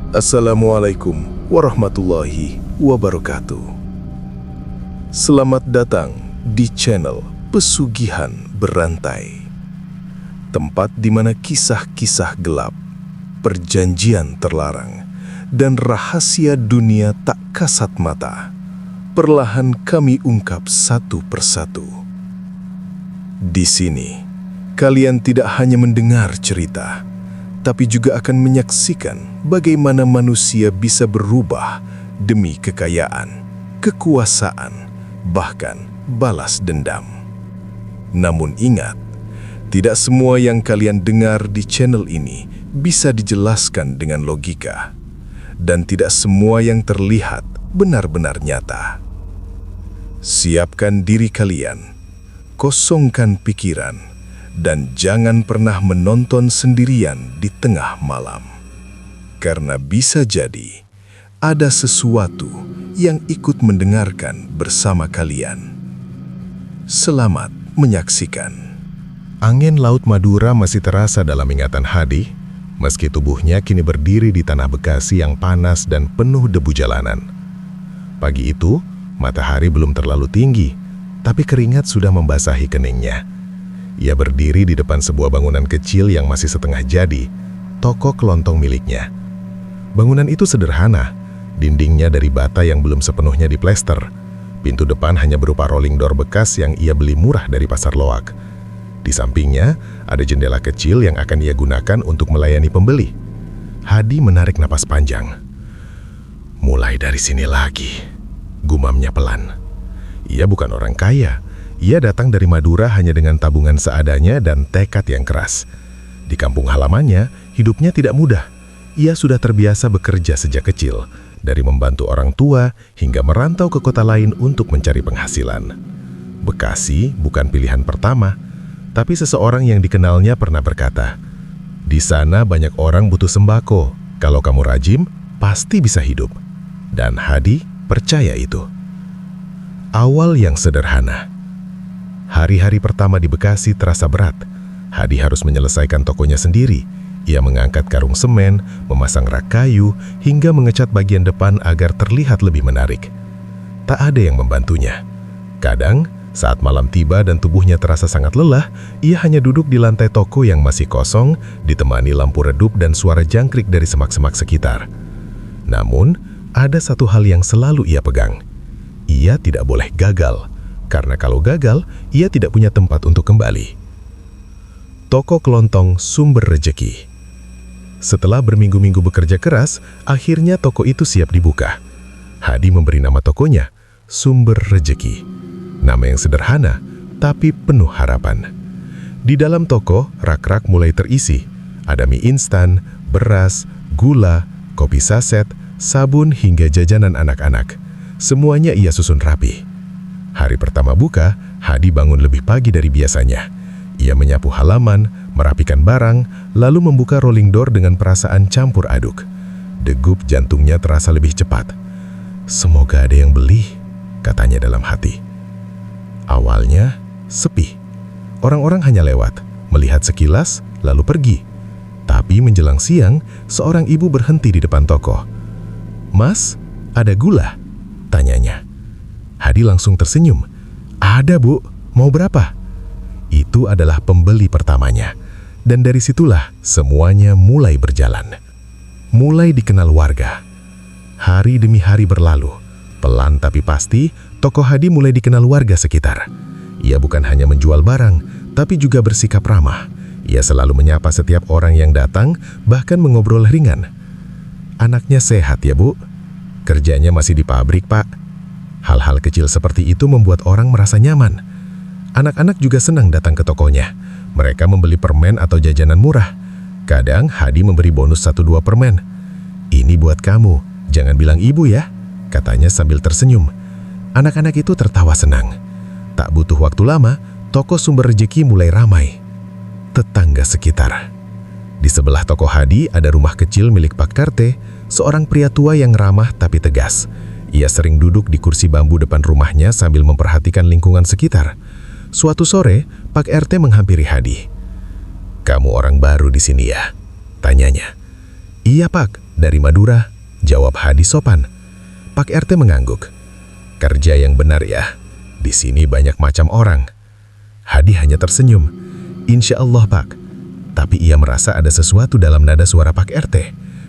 Assalamualaikum warahmatullahi wabarakatuh. Selamat datang di channel Pesugihan Berantai, tempat di mana kisah-kisah gelap, perjanjian terlarang, dan rahasia dunia tak kasat mata perlahan kami ungkap satu persatu. Di sini, kalian tidak hanya mendengar cerita, tapi juga akan menyaksikan bagaimana manusia bisa berubah demi kekayaan, kekuasaan, bahkan balas dendam. Namun ingat, tidak semua yang kalian dengar di channel ini bisa dijelaskan dengan logika, dan tidak semua yang terlihat benar-benar nyata. Siapkan diri kalian, kosongkan pikiran, dan jangan pernah menonton sendirian di tengah malam. Karena bisa jadi ada sesuatu yang ikut mendengarkan bersama kalian. Selamat menyaksikan. Angin Laut Madura masih terasa dalam ingatan Hadi, meski tubuhnya kini berdiri di tanah Bekasi yang panas dan penuh debu jalanan. Pagi itu, matahari belum terlalu tinggi, tapi keringat sudah membasahi keningnya. Ia berdiri di depan sebuah bangunan kecil yang masih setengah jadi, toko kelontong miliknya. Bangunan itu sederhana, dindingnya dari bata yang belum sepenuhnya diplester. Pintu depan hanya berupa rolling door bekas yang ia beli murah dari pasar loak. Di sampingnya, ada jendela kecil yang akan ia gunakan untuk melayani pembeli. Hadi menarik napas panjang. Mulai dari sini lagi, gumamnya pelan. Ia bukan orang kaya. Ia datang dari Madura hanya dengan tabungan seadanya dan tekad yang keras. Di kampung halamannya, hidupnya tidak mudah. Ia sudah terbiasa bekerja sejak kecil, dari membantu orang tua hingga merantau ke kota lain untuk mencari penghasilan. Bekasi bukan pilihan pertama, tapi seseorang yang dikenalnya pernah berkata, "Di sana banyak orang butuh sembako. Kalau kamu rajin, pasti bisa hidup." Dan Hadi percaya itu. Awal yang sederhana. Hari-hari pertama di Bekasi terasa berat. Hadi harus menyelesaikan tokonya sendiri. Ia mengangkat karung semen, memasang rak kayu, hingga mengecat bagian depan agar terlihat lebih menarik. Tak ada yang membantunya. Kadang, saat malam tiba dan tubuhnya terasa sangat lelah, ia hanya duduk di lantai toko yang masih kosong, ditemani lampu redup dan suara jangkrik dari semak-semak sekitar. Namun, ada satu hal yang selalu ia pegang. Ia tidak boleh gagal. Karena kalau gagal, ia tidak punya tempat untuk kembali. Toko kelontong Sumber Rejeki. Setelah berminggu-minggu bekerja keras, akhirnya toko itu siap dibuka. Hadi memberi nama tokonya Sumber Rejeki. Nama yang sederhana, tapi penuh harapan. Di dalam toko, rak-rak mulai terisi. Ada mie instan, beras, gula, kopi saset, sabun hingga jajanan anak-anak. Semuanya ia susun rapi. Hari pertama buka, Hadi bangun lebih pagi dari biasanya. Ia menyapu halaman, merapikan barang, lalu membuka rolling door dengan perasaan campur aduk. Degup jantungnya terasa lebih cepat. "Semoga ada yang beli," katanya dalam hati. Awalnya, sepi. Orang-orang hanya lewat, melihat sekilas, lalu pergi. Tapi menjelang siang, seorang ibu berhenti di depan toko. "Mas, ada gula?" tanyanya. Hadi langsung tersenyum. "Ada, Bu. Mau berapa?" Itu adalah pembeli pertamanya. Dan dari situlah semuanya mulai berjalan. Mulai dikenal warga. Hari demi hari berlalu. Pelan tapi pasti, toko Hadi mulai dikenal warga sekitar. Ia bukan hanya menjual barang, tapi juga bersikap ramah. Ia selalu menyapa setiap orang yang datang, bahkan mengobrol ringan. "Anaknya sehat ya, Bu? Kerjanya masih di pabrik, Pak." Hal-hal kecil seperti itu membuat orang merasa nyaman. Anak-anak juga senang datang ke tokonya. Mereka membeli permen atau jajanan murah. Kadang Hadi memberi bonus 1-2 permen. "Ini buat kamu, jangan bilang ibu ya," katanya sambil tersenyum. Anak-anak itu tertawa senang. Tak butuh waktu lama, toko Sumber Rejeki mulai ramai. Tetangga sekitar. Di sebelah toko Hadi ada rumah kecil milik Pak Karte, seorang pria tua yang ramah tapi tegas. Ia sering duduk di kursi bambu depan rumahnya sambil memperhatikan lingkungan sekitar. Suatu sore, Pak RT menghampiri Hadi. "Kamu orang baru di sini ya?" tanyanya. "Iya Pak, Dari Madura, jawab Hadi sopan. Pak RT mengangguk. Kerja yang benar ya, di sini banyak macam orang. Hadi hanya tersenyum. Insya Allah Pak. Tapi ia merasa ada sesuatu dalam nada suara Pak RT,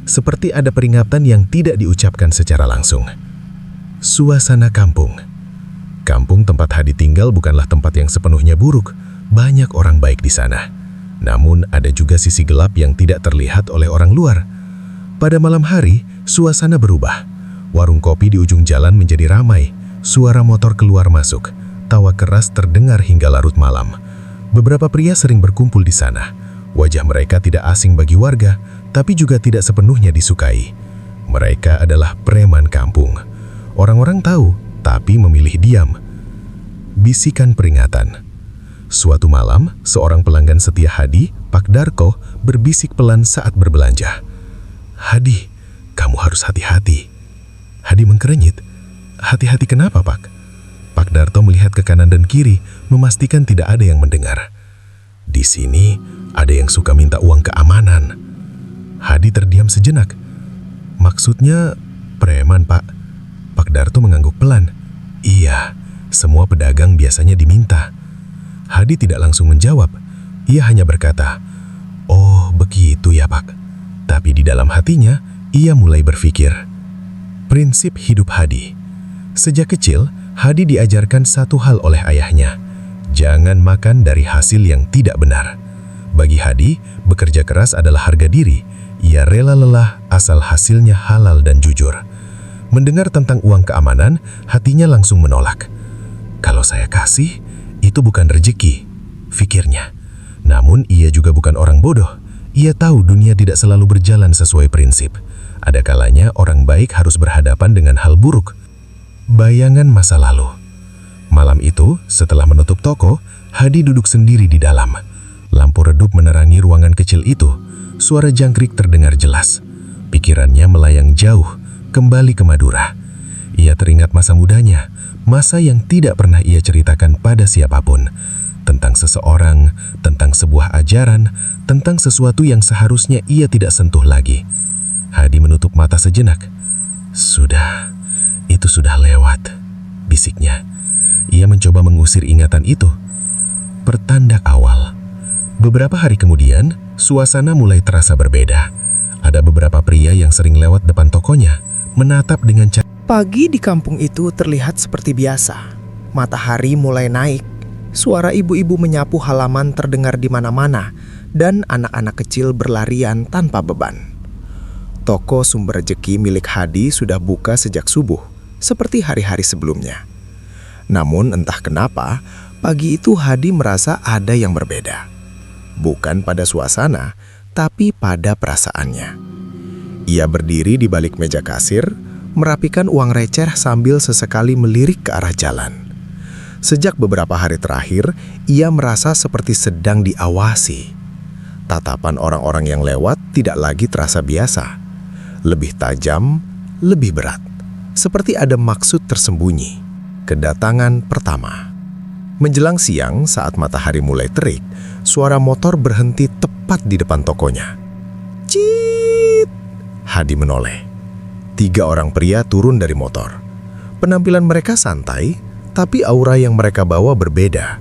seperti ada peringatan yang tidak diucapkan secara langsung. Suasana kampung. Kampung tempat Hadi tinggal bukanlah tempat yang sepenuhnya buruk. Banyak orang baik di sana. Namun ada juga sisi gelap yang tidak terlihat oleh orang luar. Pada malam hari, suasana berubah. Warung kopi di ujung jalan menjadi ramai. Suara motor keluar masuk. Tawa keras terdengar hingga larut malam. Beberapa pria sering berkumpul di sana. Wajah mereka tidak asing bagi warga, tapi juga tidak sepenuhnya disukai. Mereka adalah preman kampung. Orang-orang tahu, tapi memilih diam. Bisikan peringatan. Suatu malam, seorang pelanggan setia Hadi, Pak Darko, berbisik pelan saat berbelanja. Hadi, kamu harus hati-hati. Hadi mengkerenyit. Hati-hati kenapa, Pak? Pak Darto melihat ke kanan dan kiri, memastikan tidak ada yang mendengar. Di sini, ada yang suka minta uang keamanan. Hadi terdiam sejenak. Maksudnya, preman, Pak? Pak Darto mengangguk pelan. Iya, semua pedagang biasanya diminta. Hadi tidak langsung menjawab. Ia hanya berkata, oh begitu ya Pak. Tapi di dalam hatinya, ia mulai berpikir. Prinsip hidup Hadi. Sejak kecil, Hadi diajarkan satu hal oleh ayahnya. Jangan makan dari hasil yang tidak benar. Bagi Hadi, bekerja keras adalah harga diri. Ia rela lelah asal hasilnya halal dan jujur. Mendengar tentang uang keamanan, hatinya langsung menolak. Kalau saya kasih, itu bukan rezeki, pikirnya. Namun ia juga bukan orang bodoh. Ia tahu dunia tidak selalu berjalan sesuai prinsip. Ada kalanya orang baik harus berhadapan dengan hal buruk. Bayangan masa lalu. Malam itu, setelah menutup toko, Hadi duduk sendiri di dalam. Lampu redup menerangi ruangan kecil itu. Suara jangkrik terdengar jelas. Pikirannya melayang jauh, kembali ke Madura. Ia teringat masa mudanya, masa yang tidak pernah ia ceritakan pada siapapun. Tentang seseorang, tentang sebuah ajaran, tentang sesuatu yang seharusnya ia tidak sentuh lagi. Hadi menutup mata sejenak. Sudah, itu sudah lewat, bisiknya. Ia mencoba mengusir ingatan itu. Pertanda awal. Beberapa hari kemudian, suasana mulai terasa berbeda. Ada beberapa pria yang sering lewat depan tokonya, menatap dengan Pagi di kampung itu terlihat seperti biasa. Matahari mulai naik. Suara ibu-ibu menyapu halaman terdengar di mana-mana, dan anak-anak kecil berlarian tanpa beban. Toko sumber rejeki milik Hadi sudah buka sejak subuh, seperti hari-hari sebelumnya. Namun entah kenapa, pagi itu Hadi merasa ada yang berbeda. Bukan pada suasana, tapi pada perasaannya. Ia berdiri di balik meja kasir, merapikan uang receh sambil sesekali melirik ke arah jalan. Sejak beberapa hari terakhir, ia merasa seperti sedang diawasi. Tatapan orang-orang yang lewat tidak lagi terasa biasa. Lebih tajam, lebih berat. Seperti ada maksud tersembunyi. Kedatangan pertama. Menjelang siang, saat matahari mulai terik, suara motor berhenti tepat di depan tokonya. Ciit! Hadi menoleh. 3 orang pria turun dari motor. Penampilan mereka santai, tapi aura yang mereka bawa berbeda.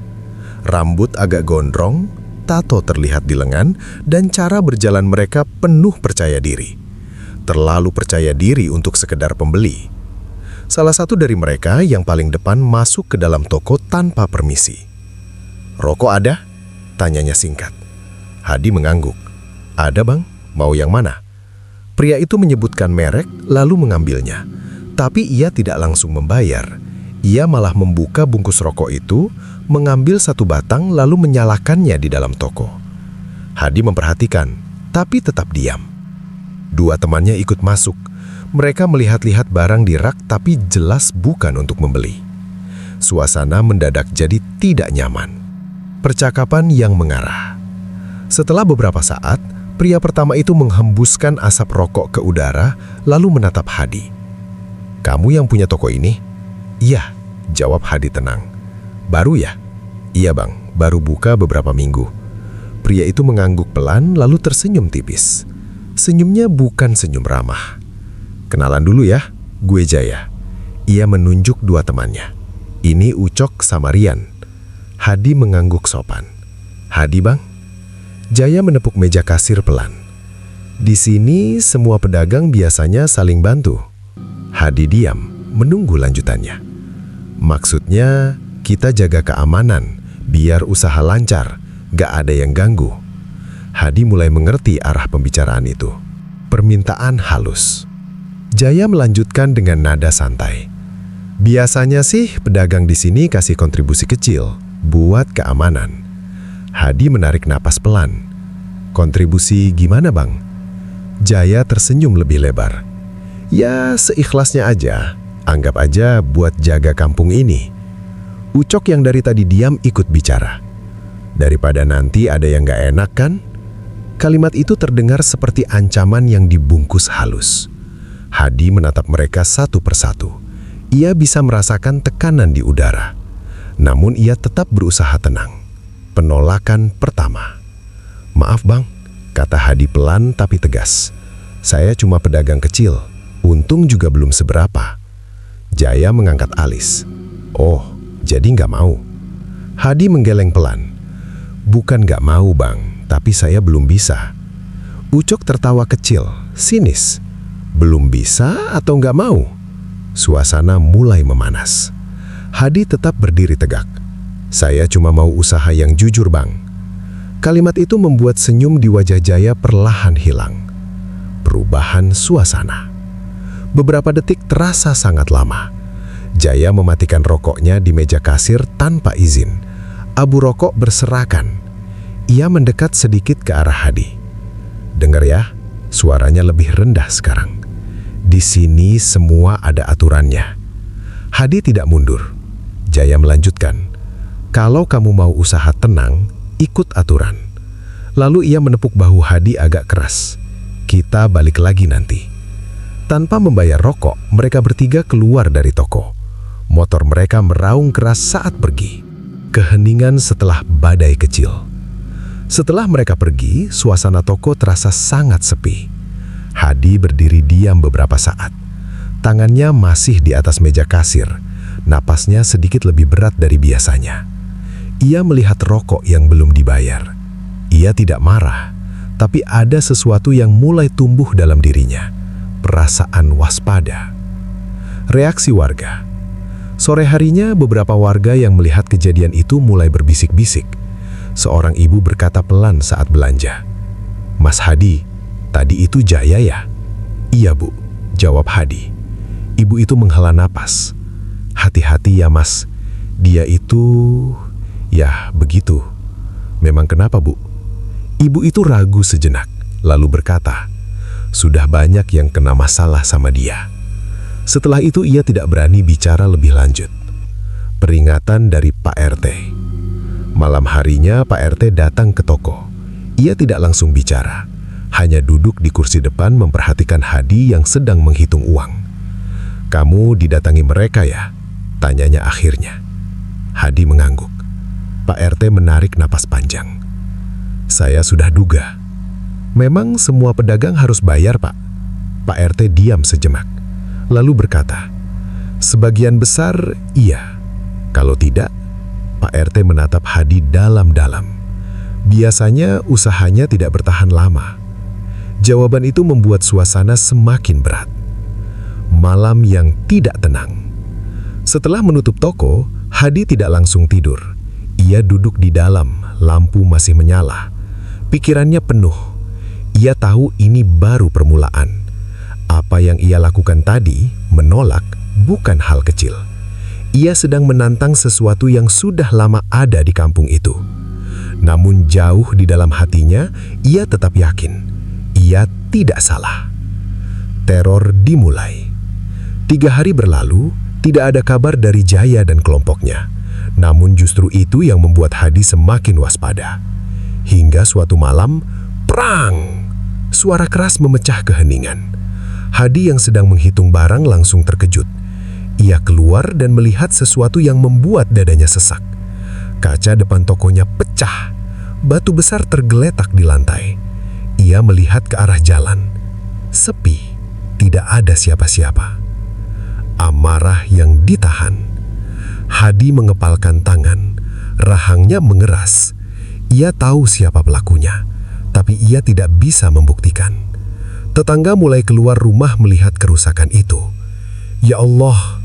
Rambut agak gondrong, tato terlihat di lengan, dan cara berjalan mereka penuh percaya diri. Terlalu percaya diri untuk sekedar pembeli. Salah satu dari mereka yang paling depan masuk ke dalam toko tanpa permisi. "Rokok ada?" tanyanya singkat. Hadi mengangguk. "Ada bang, mau yang mana?" Pria itu menyebutkan merek lalu mengambilnya. Tapi ia tidak langsung membayar. Ia malah membuka bungkus rokok itu, mengambil 1 batang lalu menyalakannya di dalam toko. Hadi memperhatikan, tapi tetap diam. 2 temannya ikut masuk. Mereka melihat-lihat barang di rak tapi jelas bukan untuk membeli. Suasana mendadak jadi tidak nyaman. Percakapan yang mengarah. Setelah beberapa saat, pria pertama itu menghembuskan asap rokok ke udara lalu menatap Hadi. "Kamu yang punya toko ini?" "Iya," jawab Hadi tenang. "Baru ya?" "Iya bang, baru buka beberapa minggu." Pria itu mengangguk pelan lalu tersenyum tipis. Senyumnya bukan senyum ramah. "Kenalan dulu ya, gue Jaya." Ia menunjuk dua temannya. "Ini Ucok sama Rian." Hadi mengangguk sopan. "Hadi bang." Jaya menepuk meja kasir pelan. "Di sini semua pedagang biasanya saling bantu." Hadi diam, menunggu lanjutannya. "Maksudnya kita jaga keamanan, biar usaha lancar, gak ada yang ganggu." Hadi mulai mengerti arah pembicaraan itu. Permintaan halus. Jaya melanjutkan dengan nada santai. "Biasanya sih pedagang di sini kasih kontribusi kecil buat keamanan." Hadi menarik napas pelan. "Kontribusi gimana bang?" Jaya tersenyum lebih lebar. "Ya seikhlasnya aja, anggap aja buat jaga kampung ini." Ucok yang dari tadi diam ikut bicara. "Daripada nanti ada yang gak enak kan?" Kalimat itu terdengar seperti ancaman yang dibungkus halus. Hadi menatap mereka satu persatu. Ia bisa merasakan tekanan di udara. Namun ia tetap berusaha tenang. Penolakan pertama. "Maaf bang," kata Hadi pelan tapi tegas. "Saya cuma pedagang kecil, untung juga belum seberapa." Jaya mengangkat alis. "Oh, jadi nggak mau?" Hadi menggeleng pelan. "Bukan nggak mau bang, tapi saya belum bisa." Ucok tertawa kecil, sinis. "Belum bisa atau nggak mau?" Suasana mulai memanas. Hadi tetap berdiri tegak. "Saya cuma mau usaha yang jujur bang." Kalimat itu membuat senyum di wajah Jaya perlahan hilang. Perubahan suasana. Beberapa detik terasa sangat lama. Jaya mematikan rokoknya di meja kasir tanpa izin. Abu rokok berserakan. Ia mendekat sedikit ke arah Hadi. "Dengar ya, suaranya lebih rendah sekarang. Di sini semua ada aturannya." Hadi tidak mundur. Jaya melanjutkan, "Kalau kamu mau usaha tenang, ikut aturan." Lalu ia menepuk bahu Hadi agak keras. "Kita balik lagi nanti." Tanpa membayar rokok, mereka bertiga keluar dari toko. Motor mereka meraung keras saat pergi. Keheningan setelah badai kecil. Setelah mereka pergi, suasana toko terasa sangat sepi. Hadi berdiri diam beberapa saat. Tangannya masih di atas meja kasir. Napasnya sedikit lebih berat dari biasanya. Ia melihat rokok yang belum dibayar. Ia tidak marah, tapi ada sesuatu yang mulai tumbuh dalam dirinya. Perasaan waspada. Reaksi warga. Sore harinya, beberapa warga yang melihat kejadian itu mulai berbisik-bisik. Seorang ibu berkata pelan saat belanja, "Mas Hadi, tadi itu Jaya ya?" "Iya bu," jawab Hadi. Ibu itu menghela napas. "Hati-hati ya mas, dia itu..." "Ya begitu." "Memang kenapa bu?" Ibu itu ragu sejenak, lalu berkata, "Sudah banyak yang kena masalah sama dia." Setelah itu ia tidak berani bicara lebih lanjut. Peringatan dari Pak RT. Malam harinya Pak RT datang ke toko. Ia tidak langsung bicara, hanya duduk di kursi depan memperhatikan Hadi yang sedang menghitung uang. "Kamu didatangi mereka ya?" tanyanya akhirnya. Hadi mengangguk. Pak RT menarik napas panjang. "Saya sudah duga. Memang semua pedagang harus bayar, Pak." Pak RT diam sejenak, lalu berkata, "Sebagian besar iya. Kalau tidak..." Pak RT menatap Hadi dalam-dalam. Biasanya usahanya tidak bertahan lama. Jawaban itu membuat suasana semakin berat. Malam yang tidak tenang. Setelah menutup toko, Hadi tidak langsung tidur. Ia duduk di dalam, lampu masih menyala. Pikirannya penuh. Ia tahu ini baru permulaan. Apa yang ia lakukan tadi, menolak, bukan hal kecil. Ia sedang menantang sesuatu yang sudah lama ada di kampung itu. Namun jauh di dalam hatinya, ia tetap yakin. Ia tidak salah. Teror dimulai. 3 hari berlalu, tidak ada kabar dari Jaya dan kelompoknya. Namun justru itu yang membuat Hadi semakin waspada. Hingga suatu malam, prang! Suara keras memecah keheningan. Hadi yang sedang menghitung barang langsung terkejut. Ia keluar dan melihat sesuatu yang membuat dadanya sesak. Kaca depan tokonya pecah. Batu besar tergeletak di lantai. ia melihat ke arah jalan. Sepi, tidak ada siapa-siapa. Amarah yang ditahan. Hadi mengepalkan tangan, rahangnya mengeras. Ia tahu siapa pelakunya, tapi ia tidak bisa membuktikan. Tetangga mulai keluar rumah melihat kerusakan itu. Ya Allah,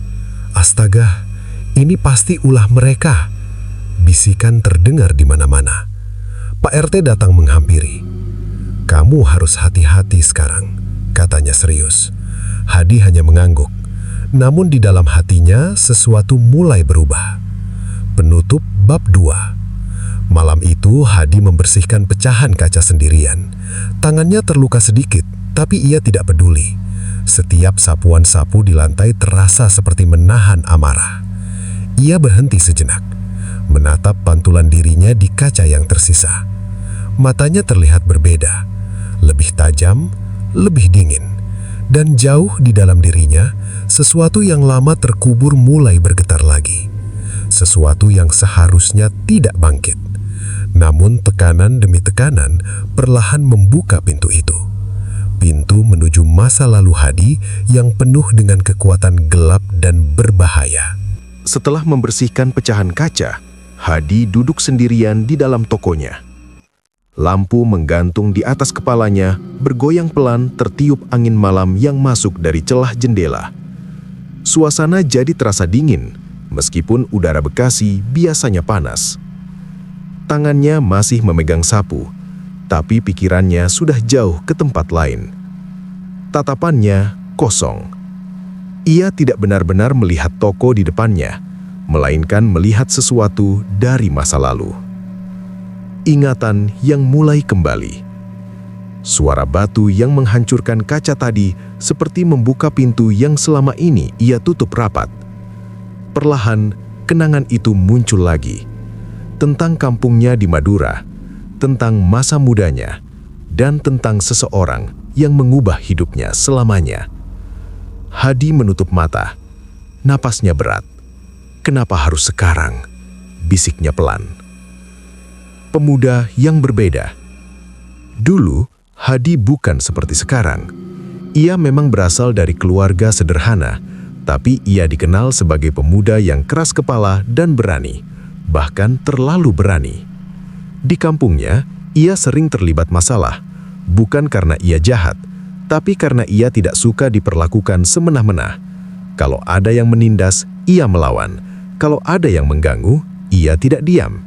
astaga, ini pasti ulah mereka. Bisikan terdengar di mana-mana. Pak RT datang menghampiri. Kamu harus hati-hati sekarang, katanya serius. Hadi hanya mengangguk. Namun di dalam hatinya sesuatu mulai berubah. Penutup bab 2. Malam itu Hadi membersihkan pecahan kaca sendirian. Tangannya terluka sedikit, tapi ia tidak peduli. Setiap sapuan sapu di lantai terasa seperti menahan amarah. Ia berhenti sejenak, menatap pantulan dirinya di kaca yang tersisa. Matanya terlihat berbeda, lebih tajam, lebih dingin. Dan jauh di dalam dirinya, sesuatu yang lama terkubur mulai bergetar lagi. Sesuatu yang seharusnya tidak bangkit. Namun tekanan demi tekanan perlahan membuka pintu itu. Pintu menuju masa lalu Hadi yang penuh dengan kekuatan gelap dan berbahaya. Setelah membersihkan pecahan kaca, Hadi duduk sendirian di dalam tokonya. Lampu menggantung di atas kepalanya, bergoyang pelan tertiup angin malam yang masuk dari celah jendela. Suasana jadi terasa dingin, meskipun udara Bekasi biasanya panas. Tangannya masih memegang sapu, tapi pikirannya sudah jauh ke tempat lain. Tatapannya kosong. Ia tidak benar-benar melihat toko di depannya, melainkan melihat sesuatu dari masa lalu. Ingatan yang mulai kembali. Suara batu yang menghancurkan kaca tadi seperti membuka pintu yang selama ini ia tutup rapat. Perlahan, kenangan itu muncul lagi. Tentang kampungnya di Madura, tentang masa mudanya, dan tentang seseorang yang mengubah hidupnya selamanya. Hadi menutup mata. Napasnya berat. Kenapa harus sekarang? Bisiknya pelan. Pemuda yang berbeda. Dulu, Hadi bukan seperti sekarang. Ia memang berasal dari keluarga sederhana, tapi ia dikenal sebagai pemuda yang keras kepala dan berani, bahkan terlalu berani. Di kampungnya, ia sering terlibat masalah, bukan karena ia jahat, tapi karena ia tidak suka diperlakukan semena-mena. Kalau ada yang menindas, ia melawan. Kalau ada yang mengganggu, ia tidak diam.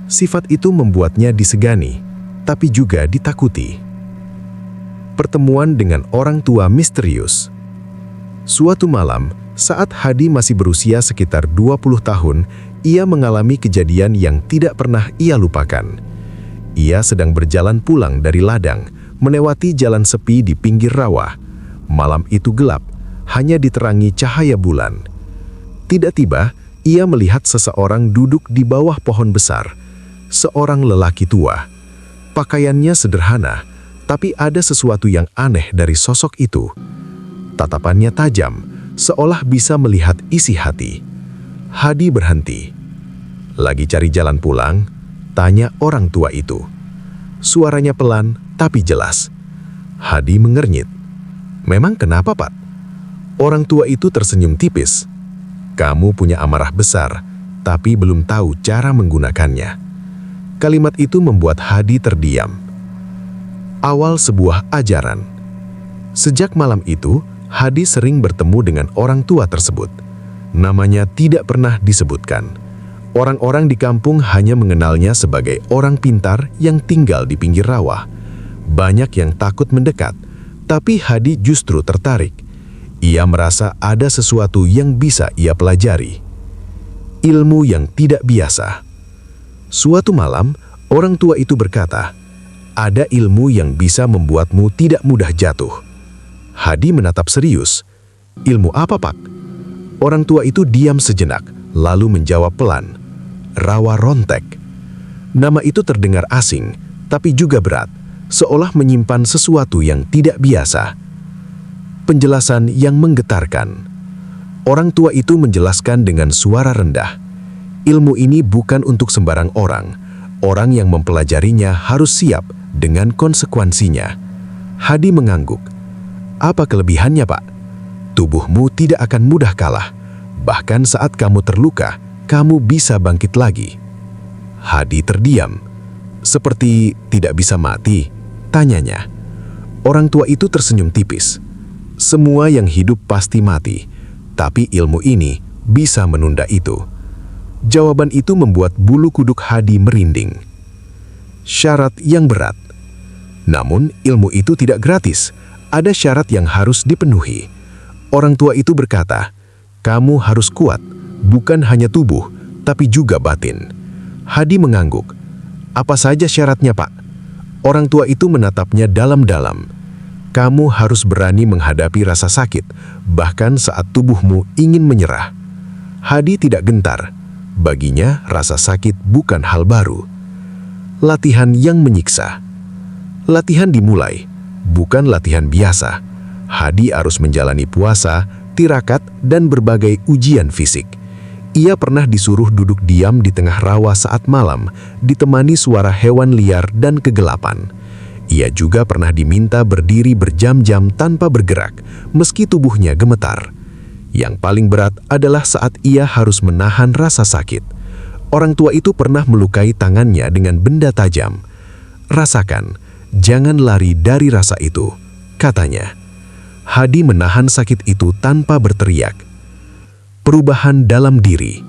Sifat itu membuatnya disegani, tapi juga ditakuti. Pertemuan dengan orang tua misterius. Suatu malam, saat Hadi masih berusia sekitar 20 tahun, ia mengalami kejadian yang tidak pernah ia lupakan. Ia sedang berjalan pulang dari ladang, melewati jalan sepi di pinggir rawa. Malam itu gelap, hanya diterangi cahaya bulan. Tiba-tiba, ia melihat seseorang duduk di bawah pohon besar. Seorang lelaki tua. Pakaiannya sederhana, tapi ada sesuatu yang aneh dari sosok itu. Tatapannya tajam, seolah bisa melihat isi hati. Hadi berhenti. Lagi cari jalan pulang, tanya orang tua itu. Suaranya pelan, tapi jelas. Hadi mengernyit. Memang kenapa, Pak? Orang tua itu tersenyum tipis. Kamu punya amarah besar, tapi belum tahu cara menggunakannya. Kalimat itu membuat Hadi terdiam. Awal sebuah ajaran. Sejak malam itu, Hadi sering bertemu dengan orang tua tersebut. Namanya tidak pernah disebutkan. Orang-orang di kampung hanya mengenalnya sebagai orang pintar yang tinggal di pinggir rawa. Banyak yang takut mendekat, tapi Hadi justru tertarik. Ia merasa ada sesuatu yang bisa ia pelajari. Ilmu yang tidak biasa. Suatu malam, orang tua itu berkata, ada ilmu yang bisa membuatmu tidak mudah jatuh. Hadi menatap serius. Ilmu apa, Pak? Orang tua itu diam sejenak, lalu menjawab pelan. Rawa rontek. Nama itu terdengar asing, tapi juga berat, seolah menyimpan sesuatu yang tidak biasa. Penjelasan yang menggetarkan. Orang tua itu menjelaskan dengan suara rendah. Ilmu ini bukan untuk sembarang orang. Orang yang mempelajarinya harus siap dengan konsekuensinya. Hadi mengangguk. Apa kelebihannya, Pak? Tubuhmu tidak akan mudah kalah. Bahkan saat kamu terluka, kamu bisa bangkit lagi. Hadi terdiam. Seperti tidak bisa mati, tanyanya. Orang tua itu tersenyum tipis. Semua yang hidup pasti mati, tapi ilmu ini bisa menunda itu. Jawaban itu membuat bulu kuduk Hadi merinding. Syarat yang berat. Namun ilmu itu tidak gratis. Ada syarat yang harus dipenuhi. Orang tua itu berkata, kamu harus kuat, bukan hanya tubuh, tapi juga batin. Hadi mengangguk. Apa saja syaratnya, Pak? Orang tua itu menatapnya dalam-dalam. Kamu harus berani menghadapi rasa sakit, bahkan saat tubuhmu ingin menyerah. Hadi tidak gentar. Baginya, rasa sakit bukan hal baru. Latihan yang menyiksa. Latihan dimulai, bukan latihan biasa. Hadi harus menjalani puasa, tirakat, dan berbagai ujian fisik. Ia pernah disuruh duduk diam di tengah rawa saat malam, ditemani suara hewan liar dan kegelapan. Ia juga pernah diminta berdiri berjam-jam tanpa bergerak, meski tubuhnya gemetar. Yang paling berat adalah saat ia harus menahan rasa sakit. Orang tua itu pernah melukai tangannya dengan benda tajam. Rasakan, jangan lari dari rasa itu, katanya. Hadi menahan sakit itu tanpa berteriak. Perubahan dalam diri.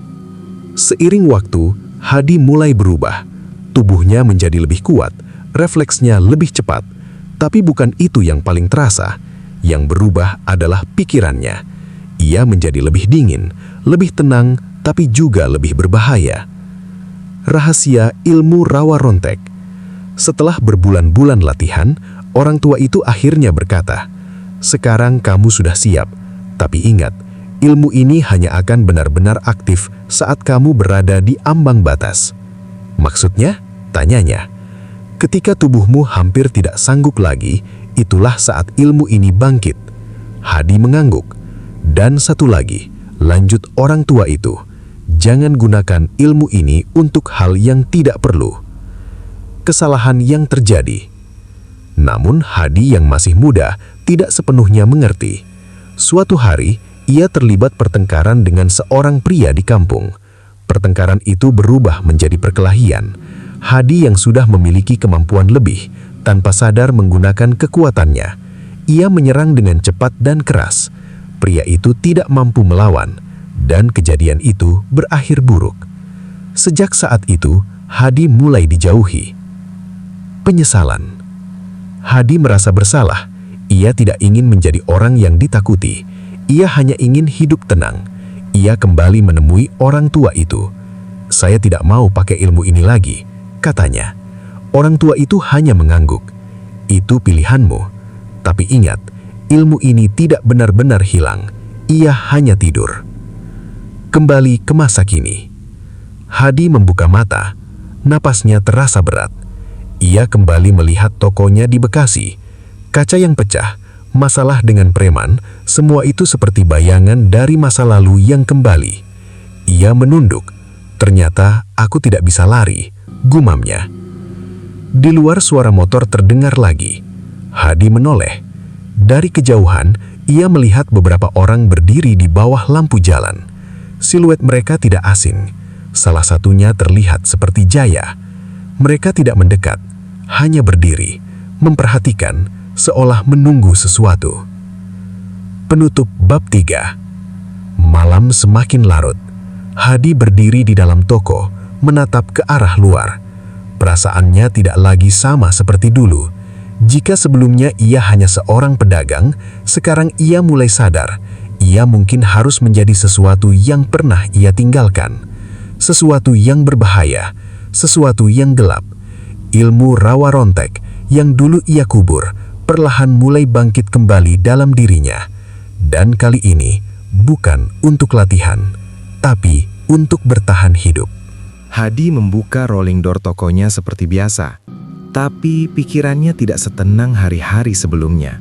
Seiring waktu, Hadi mulai berubah. Tubuhnya menjadi lebih kuat, refleksnya lebih cepat. Tapi bukan itu yang paling terasa. Yang berubah adalah pikirannya. Ia menjadi lebih dingin, lebih tenang, tapi juga lebih berbahaya. Rahasia ilmu rawa rontek. Setelah berbulan-bulan latihan, orang tua itu akhirnya berkata, sekarang kamu sudah siap, tapi ingat, ilmu ini hanya akan benar-benar aktif saat kamu berada di ambang batas. Maksudnya? Tanyanya. Ketika tubuhmu hampir tidak sanggup lagi, itulah saat ilmu ini bangkit. Hadi mengangguk. Dan satu lagi, lanjut orang tua itu, jangan gunakan ilmu ini untuk hal yang tidak perlu. Kesalahan yang terjadi. Namun Hadi yang masih muda tidak sepenuhnya mengerti. Suatu hari, ia terlibat pertengkaran dengan seorang pria di kampung. Pertengkaran itu berubah menjadi perkelahian. Hadi yang sudah memiliki kemampuan lebih, tanpa sadar menggunakan kekuatannya. Ia menyerang dengan cepat dan keras. Pria itu tidak mampu melawan, dan kejadian itu berakhir buruk. Sejak saat itu, Hadi mulai dijauhi. Penyesalan. Hadi merasa bersalah. Ia tidak ingin menjadi orang yang ditakuti. Ia hanya ingin hidup tenang. Ia kembali menemui orang tua itu. Saya tidak mau pakai ilmu ini lagi, katanya. Orang tua itu hanya mengangguk. Itu pilihanmu. Tapi ingat, ilmu ini tidak benar-benar hilang. Ia hanya tidur. Kembali ke masa kini. Hadi membuka mata. Napasnya terasa berat. Ia kembali melihat tokonya di Bekasi. Kaca yang pecah, masalah dengan preman, semua itu seperti bayangan dari masa lalu yang kembali. Ia menunduk. Ternyata aku tidak bisa lari, gumamnya. Di luar suara motor terdengar lagi. Hadi menoleh. Dari kejauhan, ia melihat beberapa orang berdiri di bawah lampu jalan. Siluet mereka tidak asing. Salah satunya terlihat seperti Jaya. Mereka tidak mendekat, hanya berdiri, memperhatikan, seolah menunggu sesuatu. Penutup bab 3. Malam semakin larut. Hadi berdiri di dalam toko, menatap ke arah luar. Perasaannya tidak lagi sama seperti dulu. Jika sebelumnya ia hanya seorang pedagang, sekarang ia mulai sadar. Ia mungkin harus menjadi sesuatu yang pernah ia tinggalkan. Sesuatu yang berbahaya, sesuatu yang gelap. Ilmu rawa rontek yang dulu ia kubur, perlahan mulai bangkit kembali dalam dirinya. Dan kali ini, bukan untuk latihan, tapi untuk bertahan hidup. Hadi membuka rolling door tokonya seperti biasa. Tapi pikirannya tidak setenang hari-hari sebelumnya.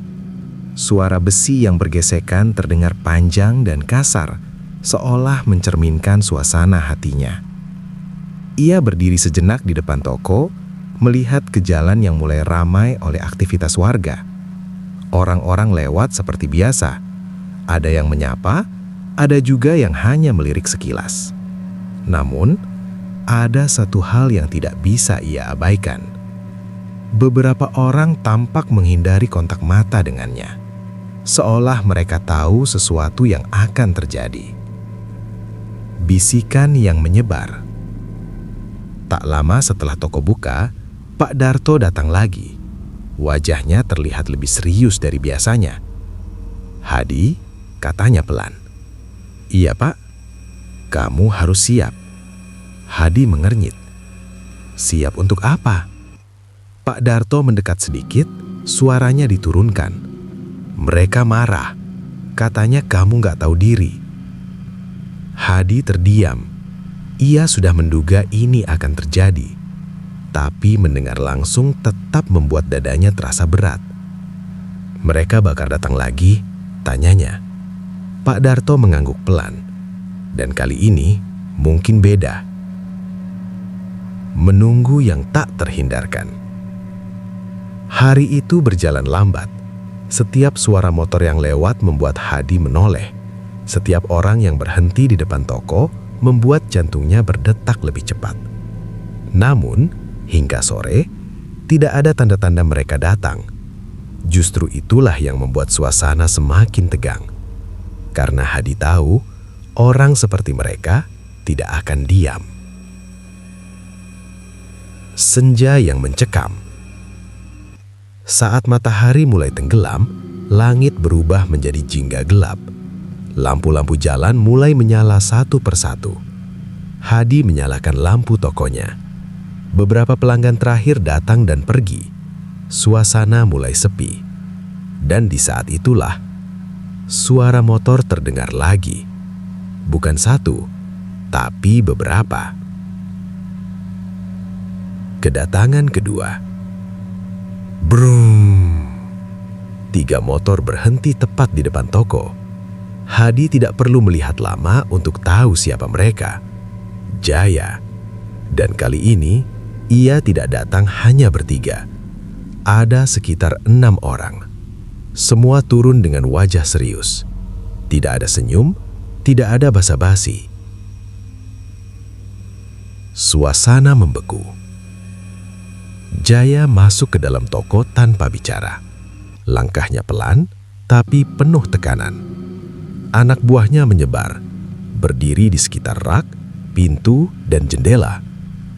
Suara besi yang bergesekan terdengar panjang dan kasar, seolah mencerminkan suasana hatinya. Ia berdiri sejenak di depan toko, melihat ke jalan yang mulai ramai oleh aktivitas warga. Orang-orang lewat seperti biasa. Ada yang menyapa, ada juga yang hanya melirik sekilas. Namun, ada satu hal yang tidak bisa ia abaikan. Beberapa orang tampak menghindari kontak mata dengannya, seolah mereka tahu sesuatu yang akan terjadi. Bisikan yang menyebar. Tak lama setelah toko buka, Pak Darto datang lagi. Wajahnya terlihat lebih serius dari biasanya. "Hadi," katanya pelan. "Iya, Pak. Kamu harus siap." Hadi mengernyit. "Siap untuk apa?" Pak Darto mendekat sedikit, suaranya diturunkan. "Mereka marah. Katanya kamu nggak tahu diri." Hadi terdiam. Ia sudah menduga ini akan terjadi, tapi mendengar langsung tetap membuat dadanya terasa berat. "Mereka bakal datang lagi?" tanyanya. Pak Darto mengangguk pelan. Dan kali ini mungkin beda. Menunggu yang tak terhindarkan. Hari itu berjalan lambat. Setiap suara motor yang lewat membuat Hadi menoleh. Setiap orang yang berhenti di depan toko membuat jantungnya berdetak lebih cepat. Namun, hingga sore, tidak ada tanda-tanda mereka datang. Justru itulah yang membuat suasana semakin tegang. Karena Hadi tahu, orang seperti mereka tidak akan diam. Senja yang mencekam. Saat matahari mulai tenggelam, langit berubah menjadi jingga gelap. Lampu-lampu jalan mulai menyala satu persatu. Hadi menyalakan lampu tokonya. Beberapa pelanggan terakhir datang dan pergi. Suasana mulai sepi. Dan di saat itulah, suara motor terdengar lagi. Bukan satu, tapi beberapa. Kedatangan kedua. Brum. 3 motor berhenti tepat di depan toko. Hadi tidak perlu melihat lama untuk tahu siapa mereka. Jaya. Dan kali ini, ia tidak datang hanya bertiga. Ada sekitar 6 orang. Semua turun dengan wajah serius. Tidak ada senyum, tidak ada basa-basi. Suasana membeku. Jaya masuk ke dalam toko tanpa bicara. Langkahnya pelan, tapi penuh tekanan. Anak buahnya menyebar, berdiri di sekitar rak, pintu, dan jendela,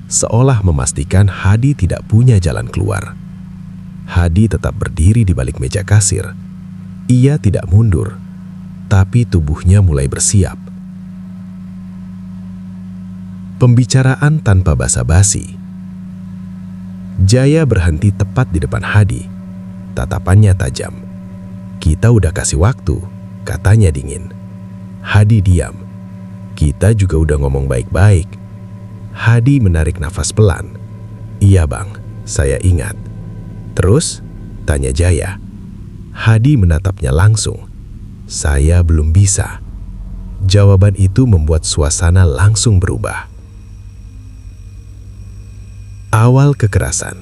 seolah memastikan Hadi tidak punya jalan keluar. Hadi tetap berdiri di balik meja kasir. Ia tidak mundur, tapi tubuhnya mulai bersiap. Pembicaraan tanpa basa-basi. Jaya berhenti tepat di depan Hadi. Tatapannya tajam. "Kita udah kasih waktu," katanya dingin. Hadi diam. "Kita juga udah ngomong baik-baik." Hadi menarik nafas pelan. "Iya bang, saya ingat." "Terus?" tanya Jaya. Hadi menatapnya langsung. "Saya belum bisa." Jawaban itu membuat suasana langsung berubah. Awal kekerasan.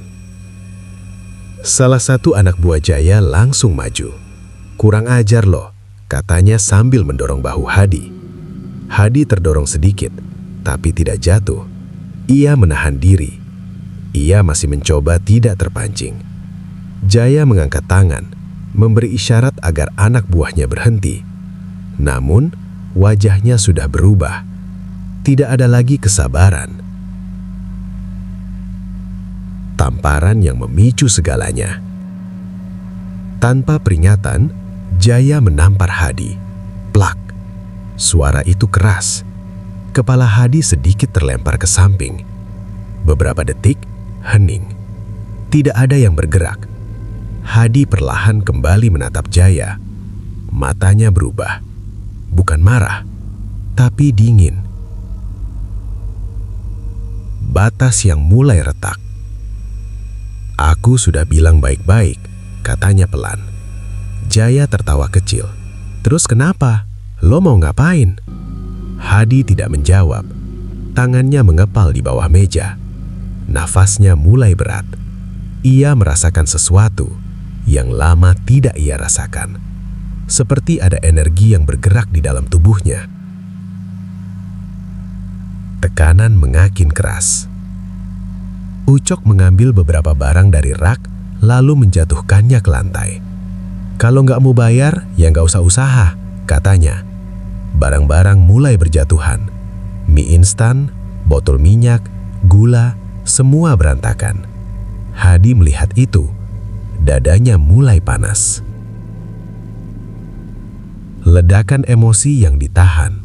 Salah satu anak buah Jaya langsung maju. "Kurang ajar loh," katanya sambil mendorong bahu Hadi. Hadi terdorong sedikit, tapi tidak jatuh. Ia menahan diri. Ia masih mencoba tidak terpancing. Jaya mengangkat tangan, memberi isyarat agar anak buahnya berhenti. Namun, wajahnya sudah berubah. Tidak ada lagi kesabaran. Tamparan yang memicu segalanya. Tanpa peringatan, Jaya menampar Hadi. Plak. Suara itu keras. Kepala Hadi sedikit terlempar ke samping. Beberapa detik, hening. Tidak ada yang bergerak. Hadi perlahan kembali menatap Jaya. Matanya berubah. Bukan marah, tapi dingin. Batas yang mulai retak. "Aku sudah bilang baik-baik," katanya pelan. Jaya tertawa kecil. "Terus kenapa? Lo mau ngapain?" Hadi tidak menjawab. Tangannya mengepal di bawah meja. Nafasnya mulai berat. Ia merasakan sesuatu yang lama tidak ia rasakan. Seperti ada energi yang bergerak di dalam tubuhnya. Tekanan mengakin keras. Ucok mengambil beberapa barang dari rak, lalu menjatuhkannya ke lantai. "Kalau nggak mau bayar, ya nggak usah usaha," katanya. Barang-barang mulai berjatuhan. Mie instan, botol minyak, gula, semua berantakan. Hadi melihat itu. Dadanya mulai panas. Ledakan emosi yang ditahan.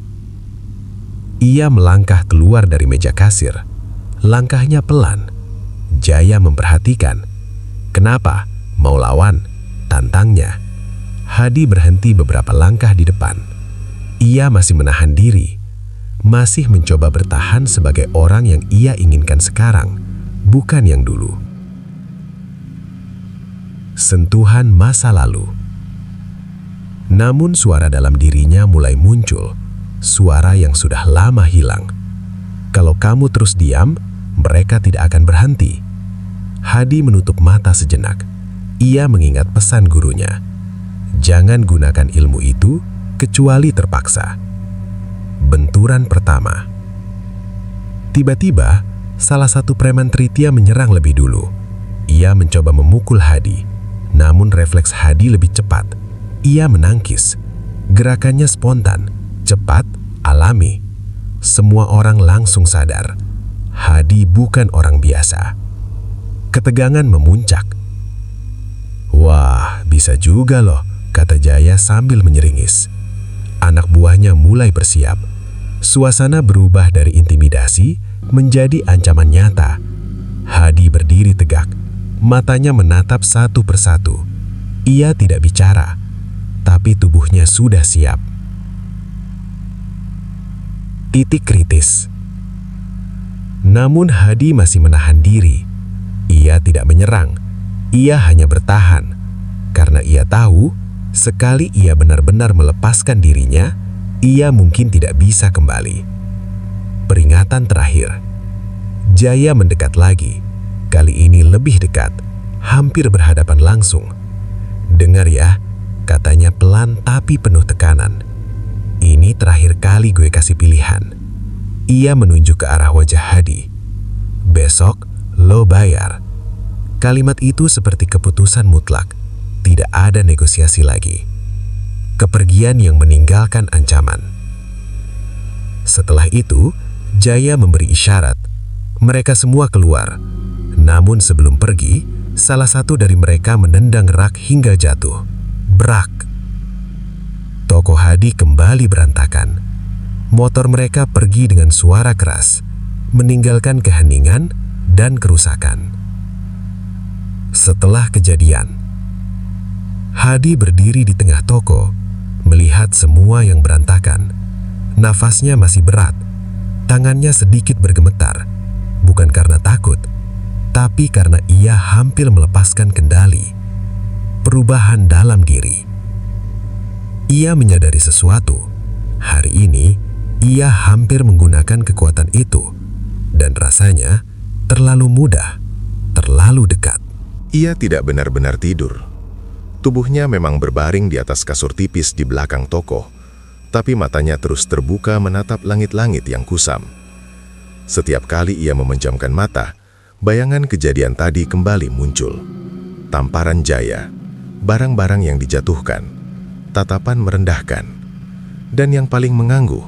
Ia melangkah keluar dari meja kasir. Langkahnya pelan. Jaya memperhatikan. "Kenapa? Mau lawan?" tantangnya. Hadi berhenti beberapa langkah di depan. Ia masih menahan diri. Masih mencoba bertahan sebagai orang yang ia inginkan sekarang, bukan yang dulu. Sentuhan masa lalu. Namun suara dalam dirinya mulai muncul, suara yang sudah lama hilang. Kalau kamu terus diam, mereka tidak akan berhenti. Hadi menutup mata sejenak. Ia mengingat pesan gurunya. Jangan gunakan ilmu itu kecuali terpaksa. Benturan pertama. Tiba-tiba, salah satu preman Tritya menyerang lebih dulu. Ia mencoba memukul Hadi, namun refleks Hadi lebih cepat. Ia menangkis. Gerakannya spontan, cepat, alami. Semua orang langsung sadar. Hadi bukan orang biasa. Ketegangan memuncak. "Wah, bisa juga loh," kata Jaya sambil menyeringis. Anak buahnya mulai bersiap. Suasana berubah dari intimidasi menjadi ancaman nyata. Hadi berdiri tegak, matanya menatap satu persatu. Ia tidak bicara, tapi tubuhnya sudah siap. Titik kritis. Namun Hadi masih menahan diri. Ia tidak menyerang. Ia hanya bertahan. Karena ia tahu, sekali ia benar-benar melepaskan dirinya, ia mungkin tidak bisa kembali. Peringatan terakhir. Jaya mendekat lagi. Kali ini lebih dekat, hampir berhadapan langsung. "Dengar ya," katanya pelan tapi penuh tekanan. "Ini terakhir kali gue kasih pilihan." Ia menunjuk ke arah wajah Hadi. "Besok, lo bayar." Kalimat itu seperti keputusan mutlak. Tidak ada negosiasi lagi. Kepergian yang meninggalkan ancaman. Setelah itu, Jaya memberi isyarat. Mereka semua keluar. Namun sebelum pergi, salah satu dari mereka menendang rak hingga jatuh. Brak. Toko Hadi kembali berantakan. Motor mereka pergi dengan suara keras, meninggalkan keheningan dan kerusakan. Setelah kejadian, Hadi berdiri di tengah toko, melihat semua yang berantakan. Nafasnya masih berat, tangannya sedikit bergemetar, bukan karena takut, tapi karena ia hampir melepaskan kendali. Perubahan dalam diri. Ia menyadari sesuatu. Hari ini, ia hampir menggunakan kekuatan itu, dan rasanya terlalu mudah, terlalu dekat. Ia tidak benar-benar tidur. Tubuhnya memang berbaring di atas kasur tipis di belakang toko, tapi matanya terus terbuka menatap langit-langit yang kusam. Setiap kali ia memejamkan mata, bayangan kejadian tadi kembali muncul. Tamparan Jaya, barang-barang yang dijatuhkan, tatapan merendahkan, dan yang paling mengganggu,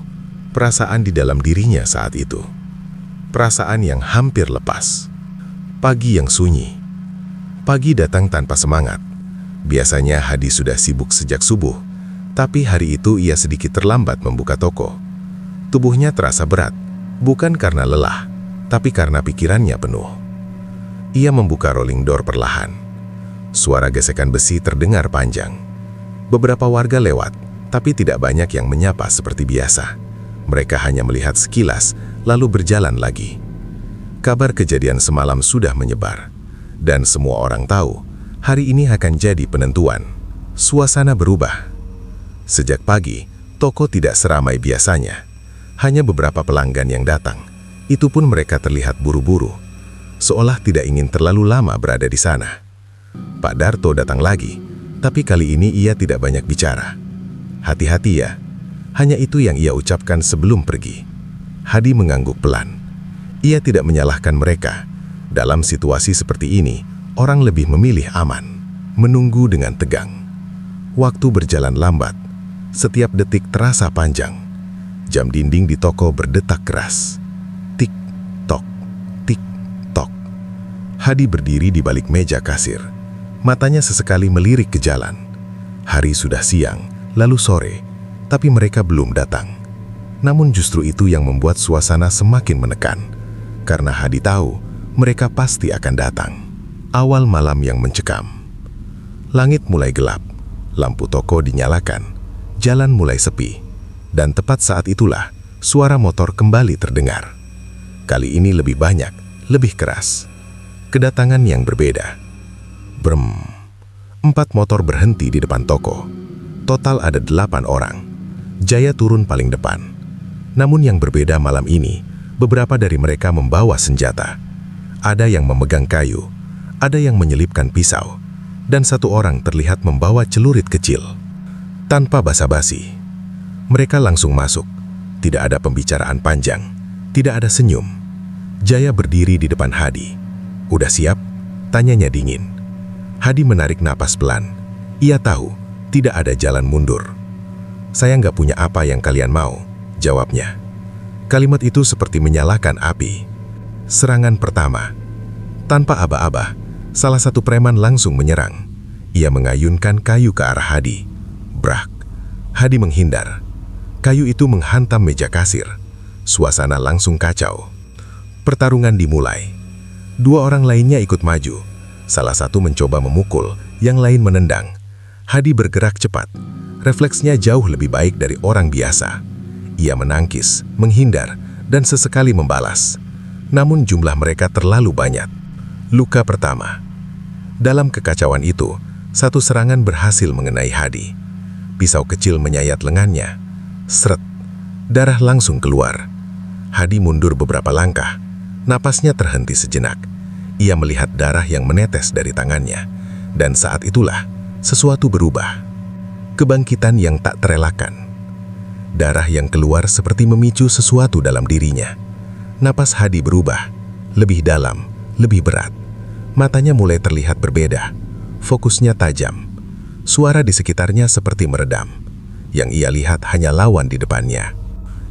perasaan di dalam dirinya saat itu. Perasaan yang hampir lepas. Pagi yang sunyi. Pagi datang tanpa semangat. Biasanya Hadi sudah sibuk sejak subuh, tapi hari itu ia sedikit terlambat membuka toko. Tubuhnya terasa berat, bukan karena lelah, tapi karena pikirannya penuh. Ia membuka rolling door perlahan. Suara gesekan besi terdengar panjang. Beberapa warga lewat, tapi tidak banyak yang menyapa seperti biasa. Mereka hanya melihat sekilas, lalu berjalan lagi. Kabar kejadian semalam sudah menyebar, dan semua orang tahu hari ini akan jadi penentuan. Suasana berubah. Sejak pagi, toko tidak seramai biasanya. Hanya beberapa pelanggan yang datang. Itu pun mereka terlihat buru-buru. seolah tidak ingin terlalu lama berada di sana. Pak Darto datang lagi, tapi kali ini ia tidak banyak bicara. "Hati-hati ya," hanya itu yang ia ucapkan sebelum pergi. Hadi mengangguk pelan. Ia tidak menyalahkan mereka. Dalam situasi seperti ini, orang lebih memilih aman, menunggu dengan tegang. Waktu berjalan lambat. Setiap detik terasa panjang. Jam dinding di toko berdetak keras. Tik, tok, tik, tok. Hadi berdiri di balik meja kasir. Matanya sesekali melirik ke jalan. Hari sudah siang, lalu sore, tapi mereka belum datang. Namun justru itu yang membuat suasana semakin menekan. Karena Hadi tahu, mereka pasti akan datang. Awal malam yang mencekam. Langit mulai gelap, lampu toko dinyalakan, jalan mulai sepi. Dan tepat saat itulah, suara motor kembali terdengar. Kali ini lebih banyak, lebih keras. Kedatangan yang berbeda. Brem. 4 motor berhenti di depan toko. Total ada 8 orang. Jaya turun paling depan. Namun yang berbeda malam ini, beberapa dari mereka membawa senjata. Ada yang memegang kayu, ada yang menyelipkan pisau, dan 1 orang terlihat membawa celurit kecil. Tanpa basa-basi, mereka langsung masuk. Tidak ada pembicaraan panjang, tidak ada senyum. Jaya berdiri di depan Hadi. "Udah siap?" tanyanya dingin. Hadi menarik napas pelan. Ia tahu, tidak ada jalan mundur. "Saya nggak punya apa yang kalian mau," jawabnya. Kalimat itu seperti menyalakan api. Serangan pertama. Tanpa aba-aba, salah satu preman langsung menyerang. Ia mengayunkan kayu ke arah Hadi. Brak. Hadi menghindar. Kayu itu menghantam meja kasir. Suasana langsung kacau. Pertarungan dimulai. 2 orang lainnya ikut maju. Salah satu mencoba memukul, yang lain menendang. Hadi bergerak cepat. Refleksnya jauh lebih baik dari orang biasa. Ia menangkis, menghindar, dan sesekali membalas. Namun jumlah mereka terlalu banyak. Luka pertama. Dalam kekacauan itu, 1 serangan berhasil mengenai Hadi. Pisau kecil menyayat lengannya. Sret. Darah langsung keluar. Hadi mundur beberapa langkah. Napasnya terhenti sejenak. Ia melihat darah yang menetes dari tangannya. Dan saat itulah, sesuatu berubah. Kebangkitan yang tak terelakkan. Darah yang keluar seperti memicu sesuatu dalam dirinya. Napas Hadi berubah. Lebih dalam, lebih berat. Matanya mulai terlihat berbeda. Fokusnya tajam. Suara di sekitarnya seperti meredam. Yang ia lihat hanya lawan di depannya.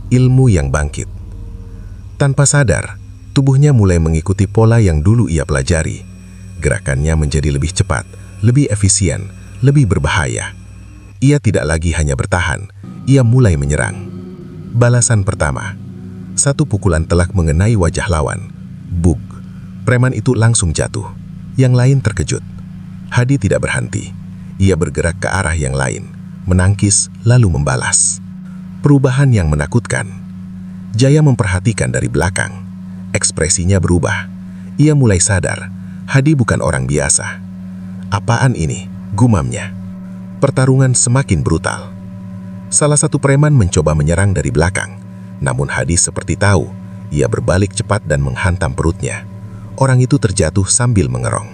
Ilmu yang bangkit. Tanpa sadar, tubuhnya mulai mengikuti pola yang dulu ia pelajari. Gerakannya menjadi lebih cepat, lebih efisien, lebih berbahaya. Ia tidak lagi hanya bertahan, ia mulai menyerang. Balasan pertama. 1 pukulan telak mengenai wajah lawan. Bug. Preman itu langsung jatuh. Yang lain terkejut. Hadi tidak berhenti. Ia bergerak ke arah yang lain, menangkis lalu membalas. Perubahan yang menakutkan. Jaya memperhatikan dari belakang. Ekspresinya berubah. Ia mulai sadar, Hadi bukan orang biasa. "Apaan ini?" gumamnya. Pertarungan semakin brutal. Salah satu preman mencoba menyerang dari belakang. Namun Hadi seperti tahu. Ia berbalik cepat dan menghantam perutnya. Orang itu terjatuh sambil mengerong.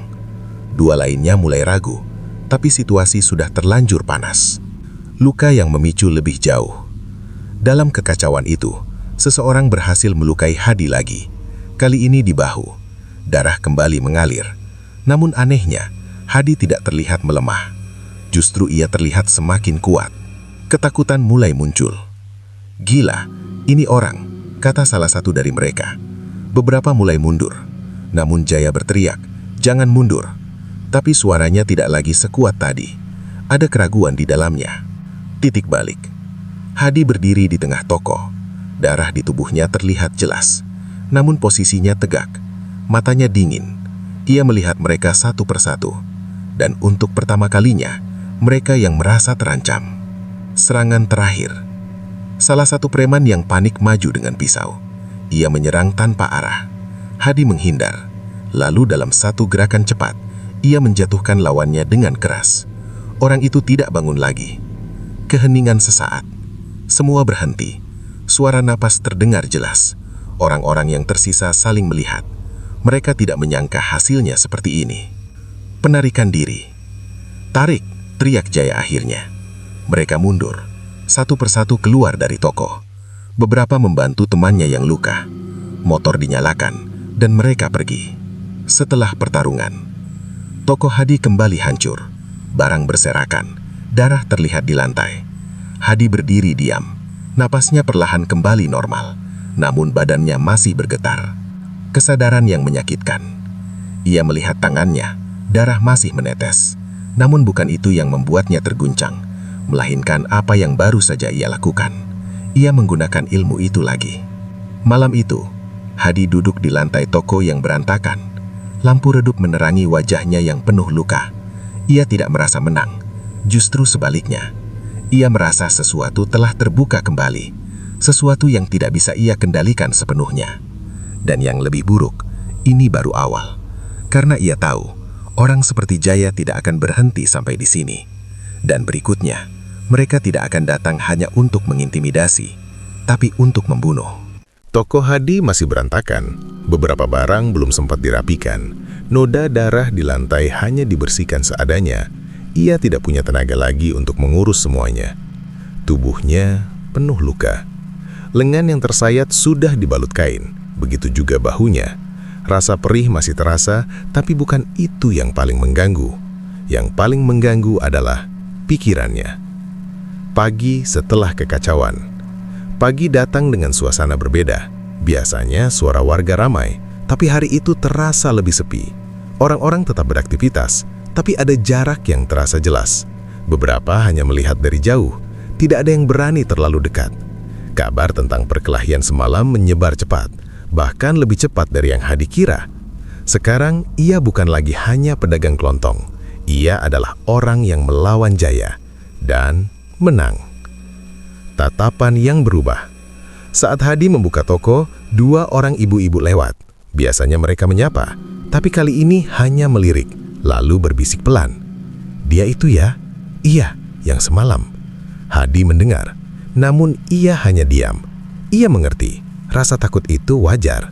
2 lainnya mulai ragu, tapi situasi sudah terlanjur panas. Luka yang memicu lebih jauh. Dalam kekacauan itu, seseorang berhasil melukai Hadi lagi. Kali ini di bahu. Darah kembali mengalir. Namun anehnya, Hadi tidak terlihat melemah. Justru ia terlihat semakin kuat. Ketakutan mulai muncul. "Gila, ini orang," kata salah satu dari mereka. Beberapa mulai mundur. Namun Jaya berteriak, "Jangan mundur." Tapi suaranya tidak lagi sekuat tadi. Ada keraguan di dalamnya. Titik balik. Hadi berdiri di tengah toko. Darah di tubuhnya terlihat jelas. Namun posisinya tegak. Matanya dingin. Ia melihat mereka satu persatu. Dan untuk pertama kalinya, mereka yang merasa terancam. Serangan terakhir. Salah satu preman yang panik maju dengan pisau. Ia menyerang tanpa arah. Hadi menghindar. Lalu dalam satu gerakan cepat, ia menjatuhkan lawannya dengan keras. Orang itu tidak bangun lagi. Keheningan sesaat. Semua berhenti. Suara napas terdengar jelas. Orang-orang yang tersisa saling melihat. Mereka tidak menyangka hasilnya seperti ini. Penarikan diri. Tarik, teriak Jaya akhirnya. Mereka mundur, satu persatu keluar dari toko. Beberapa membantu temannya yang luka. Motor dinyalakan, dan mereka pergi. Setelah pertarungan, toko Hadi kembali hancur. Barang berserakan, darah terlihat di lantai. Hadi berdiri diam. Napasnya perlahan kembali normal, namun badannya masih bergetar. Kesadaran yang menyakitkan. Ia melihat tangannya, darah masih menetes. Namun bukan itu yang membuatnya terguncang, melainkan apa yang baru saja ia lakukan. Ia menggunakan ilmu itu lagi. Malam itu, Hadi duduk di lantai toko yang berantakan. Lampu redup menerangi wajahnya yang penuh luka. Ia tidak merasa menang, justru sebaliknya. Ia merasa sesuatu telah terbuka kembali, sesuatu yang tidak bisa ia kendalikan sepenuhnya. Dan yang lebih buruk, ini baru awal. Karena ia tahu, orang seperti Jaya tidak akan berhenti sampai di sini. Dan berikutnya, mereka tidak akan datang hanya untuk mengintimidasi, tapi untuk membunuh. Toko Hadi masih berantakan. Beberapa barang belum sempat dirapikan. Noda darah di lantai hanya dibersihkan seadanya. Ia tidak punya tenaga lagi untuk mengurus semuanya. Tubuhnya penuh luka. Lengan yang tersayat sudah dibalut kain. Begitu juga bahunya. Rasa perih masih terasa, tapi bukan itu yang paling mengganggu. Yang paling mengganggu adalah pikirannya. Pagi setelah kekacauan. Pagi datang dengan suasana berbeda. Biasanya suara warga ramai, tapi hari itu terasa lebih sepi. Orang-orang tetap beraktivitas, tapi ada jarak yang terasa jelas. Beberapa hanya melihat dari jauh, tidak ada yang berani terlalu dekat. Kabar tentang perkelahian semalam menyebar cepat, bahkan lebih cepat dari yang Hadi kira. Sekarang ia bukan lagi hanya pedagang kelontong. Ia adalah orang yang melawan Jaya dan menang. Tatapan yang berubah. Saat Hadi membuka toko, dua orang ibu-ibu lewat. Biasanya mereka menyapa, tapi kali ini hanya melirik, lalu berbisik pelan. "Dia itu ya?" "Iya, yang semalam." Hadi mendengar, namun ia hanya diam. Ia mengerti, rasa takut itu wajar.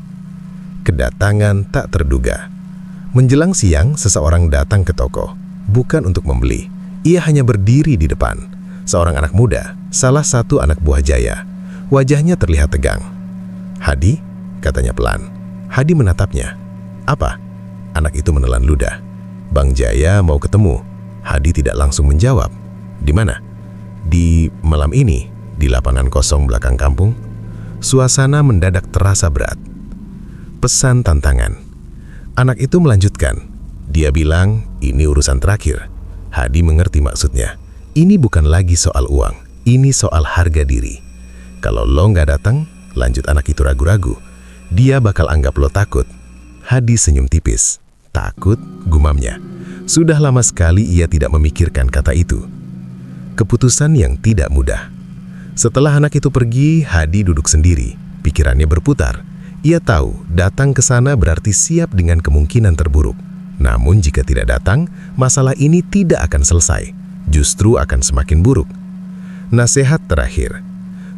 Kedatangan tak terduga. Menjelang siang, seseorang datang ke toko. Bukan untuk membeli, ia hanya berdiri di depan. Seorang anak muda, salah satu anak buah Jaya. Wajahnya terlihat tegang. "Hadi?" katanya pelan. Hadi menatapnya. "Apa?" Anak itu menelan ludah. "Bang Jaya mau ketemu." Hadi tidak langsung menjawab. "Di mana?" "Di malam ini, di lapangan kosong belakang kampung." Suasana mendadak terasa berat. Pesan tantangan. Anak itu melanjutkan. Dia bilang, "Ini urusan terakhir." Hadi mengerti maksudnya. Ini bukan lagi soal uang, ini soal harga diri. Kalau lo nggak datang, lanjut anak itu ragu-ragu, dia bakal anggap lo takut. Hadi senyum tipis. "Takut?" gumamnya. Sudah lama sekali ia tidak memikirkan kata itu. Keputusan yang tidak mudah. Setelah anak itu pergi, Hadi duduk sendiri. Pikirannya berputar. Ia tahu datang ke sana berarti siap dengan kemungkinan terburuk. Namun jika tidak datang, masalah ini tidak akan selesai. Justru akan semakin buruk. Nasihat terakhir.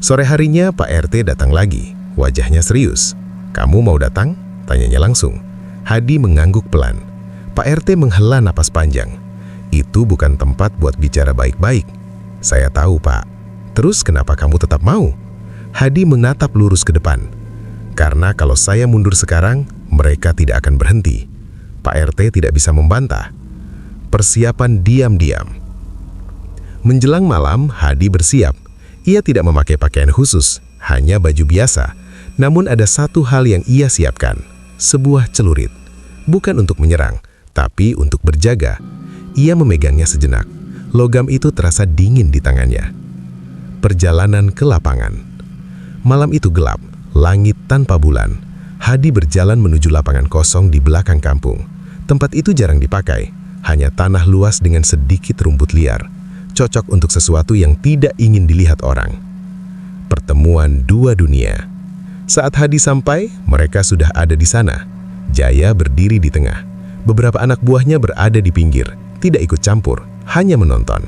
Sore harinya Pak RT datang lagi. Wajahnya serius. "Kamu mau datang?" tanyanya langsung. Hadi mengangguk pelan. Pak RT menghela napas panjang. "Itu bukan tempat buat bicara baik-baik." "Saya tahu, Pak." "Terus kenapa kamu tetap mau?" Hadi menatap lurus ke depan. "Karena kalau saya mundur sekarang, mereka tidak akan berhenti." Pak RT tidak bisa membantah. Persiapan diam-diam. Menjelang malam, Hadi bersiap. Ia tidak memakai pakaian khusus, hanya baju biasa. Namun ada satu hal yang ia siapkan, sebuah celurit. Bukan untuk menyerang, tapi untuk berjaga. Ia memegangnya sejenak. Logam itu terasa dingin di tangannya. Perjalanan ke lapangan. Malam itu gelap, langit tanpa bulan. Hadi berjalan menuju lapangan kosong di belakang kampung. Tempat itu jarang dipakai, hanya tanah luas dengan sedikit rumput liar. Cocok untuk sesuatu yang tidak ingin dilihat orang. Pertemuan dua dunia. Saat Hadi sampai, mereka sudah ada di sana. Jaya berdiri di tengah. Beberapa anak buahnya berada di pinggir, tidak ikut campur, hanya menonton.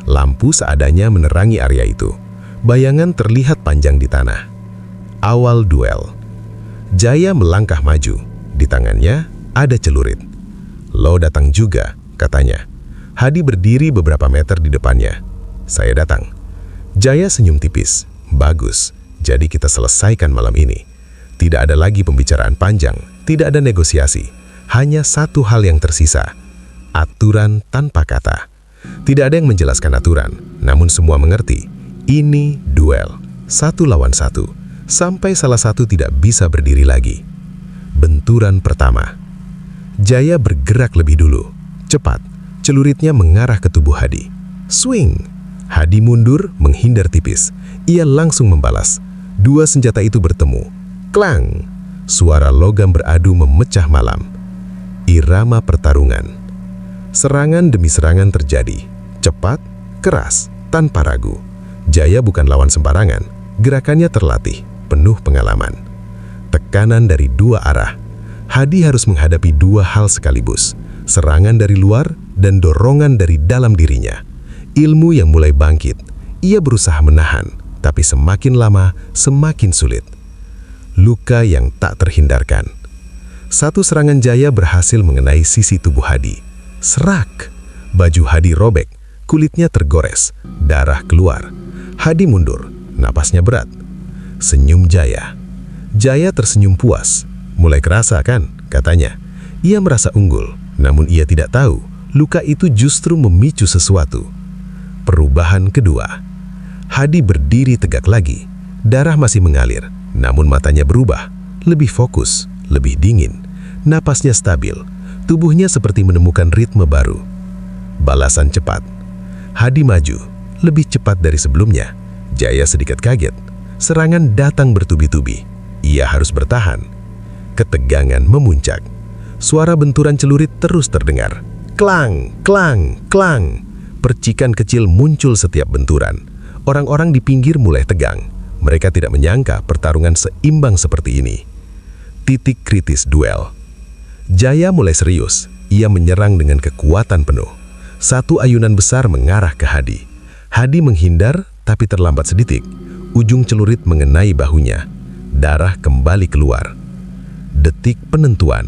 Lampu seadanya menerangi area itu. Bayangan terlihat panjang di tanah. Awal duel. Jaya melangkah maju. Di tangannya ada celurit. "Lo datang juga," katanya. Hadi berdiri beberapa meter di depannya. "Saya datang." Jaya senyum tipis. "Bagus, jadi kita selesaikan malam ini. Tidak ada lagi pembicaraan panjang, tidak ada negosiasi. Hanya satu hal yang tersisa. Aturan tanpa kata. Tidak ada yang menjelaskan aturan, namun semua mengerti. Ini duel, 1 lawan 1, sampai salah satu tidak bisa berdiri lagi." Benturan pertama. Jaya bergerak lebih dulu. Cepat, celuritnya mengarah ke tubuh Hadi. Swing! Hadi mundur, menghindar tipis. Ia langsung membalas. Dua senjata itu bertemu. Klang! Suara logam beradu memecah malam. Irama pertarungan. Serangan demi serangan terjadi. Cepat, keras, tanpa ragu. Jaya bukan lawan sembarangan. Gerakannya terlatih, penuh pengalaman. Tekanan dari dua arah. Hadi harus menghadapi dua hal sekaligus. Serangan dari luar dan dorongan dari dalam dirinya. Ilmu yang mulai bangkit. Ia berusaha menahan, tapi semakin lama semakin sulit. Luka yang tak terhindarkan. Satu serangan Jaya berhasil mengenai sisi tubuh Hadi. Serak! Baju Hadi robek, kulitnya tergores, darah keluar. Hadi mundur, napasnya berat. Senyum Jaya. Jaya tersenyum puas. "Mulai kerasa kan?" katanya. Ia merasa unggul, namun ia tidak tahu luka itu justru memicu sesuatu. Perubahan kedua. Hadi berdiri tegak lagi. Darah masih mengalir, namun matanya berubah. Lebih fokus, lebih dingin. Napasnya stabil. Tubuhnya seperti menemukan ritme baru. Balasan cepat. Hadi maju, lebih cepat dari sebelumnya. Jaya sedikit kaget. Serangan datang bertubi-tubi. Ia harus bertahan. Ketegangan memuncak. Suara benturan celurit terus terdengar. Klang, klang, klang. Percikan kecil muncul setiap benturan. Orang-orang di pinggir mulai tegang. Mereka tidak menyangka pertarungan seimbang seperti ini. Titik kritis duel. Jaya mulai serius. Ia menyerang dengan kekuatan penuh. Satu ayunan besar mengarah ke Hadi. Hadi menghindar, tapi terlambat sedetik. Ujung celurit mengenai bahunya. Darah kembali keluar. Detik penentuan.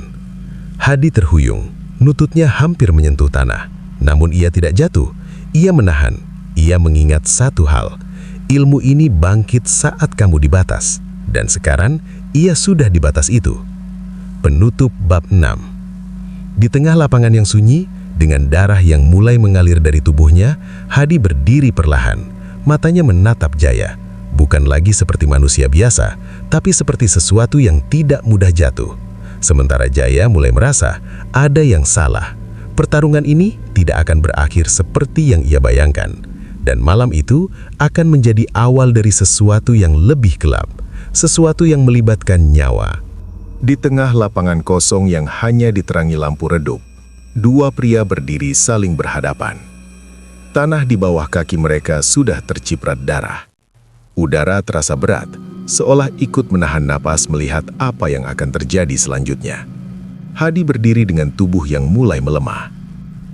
Hadi terhuyung. Lututnya hampir menyentuh tanah. Namun ia tidak jatuh. Ia menahan. Ia mengingat satu hal. Ilmu ini bangkit saat kamu di batas. Dan sekarang, ia sudah di batas itu. Penutup bab 6. Di tengah lapangan yang sunyi, dengan darah yang mulai mengalir dari tubuhnya, Hadi berdiri perlahan. Matanya menatap Jaya. Bukan lagi seperti manusia biasa, tapi seperti sesuatu yang tidak mudah jatuh. Sementara Jaya mulai merasa ada yang salah. Pertarungan ini tidak akan berakhir seperti yang ia bayangkan. Dan malam itu akan menjadi awal dari sesuatu yang lebih gelap. Sesuatu yang melibatkan nyawa. Di tengah lapangan kosong yang hanya diterangi lampu redup, dua pria berdiri saling berhadapan. Tanah di bawah kaki mereka sudah terciprat darah. Udara terasa berat, seolah ikut menahan napas melihat apa yang akan terjadi selanjutnya. Hadi berdiri dengan tubuh yang mulai melemah.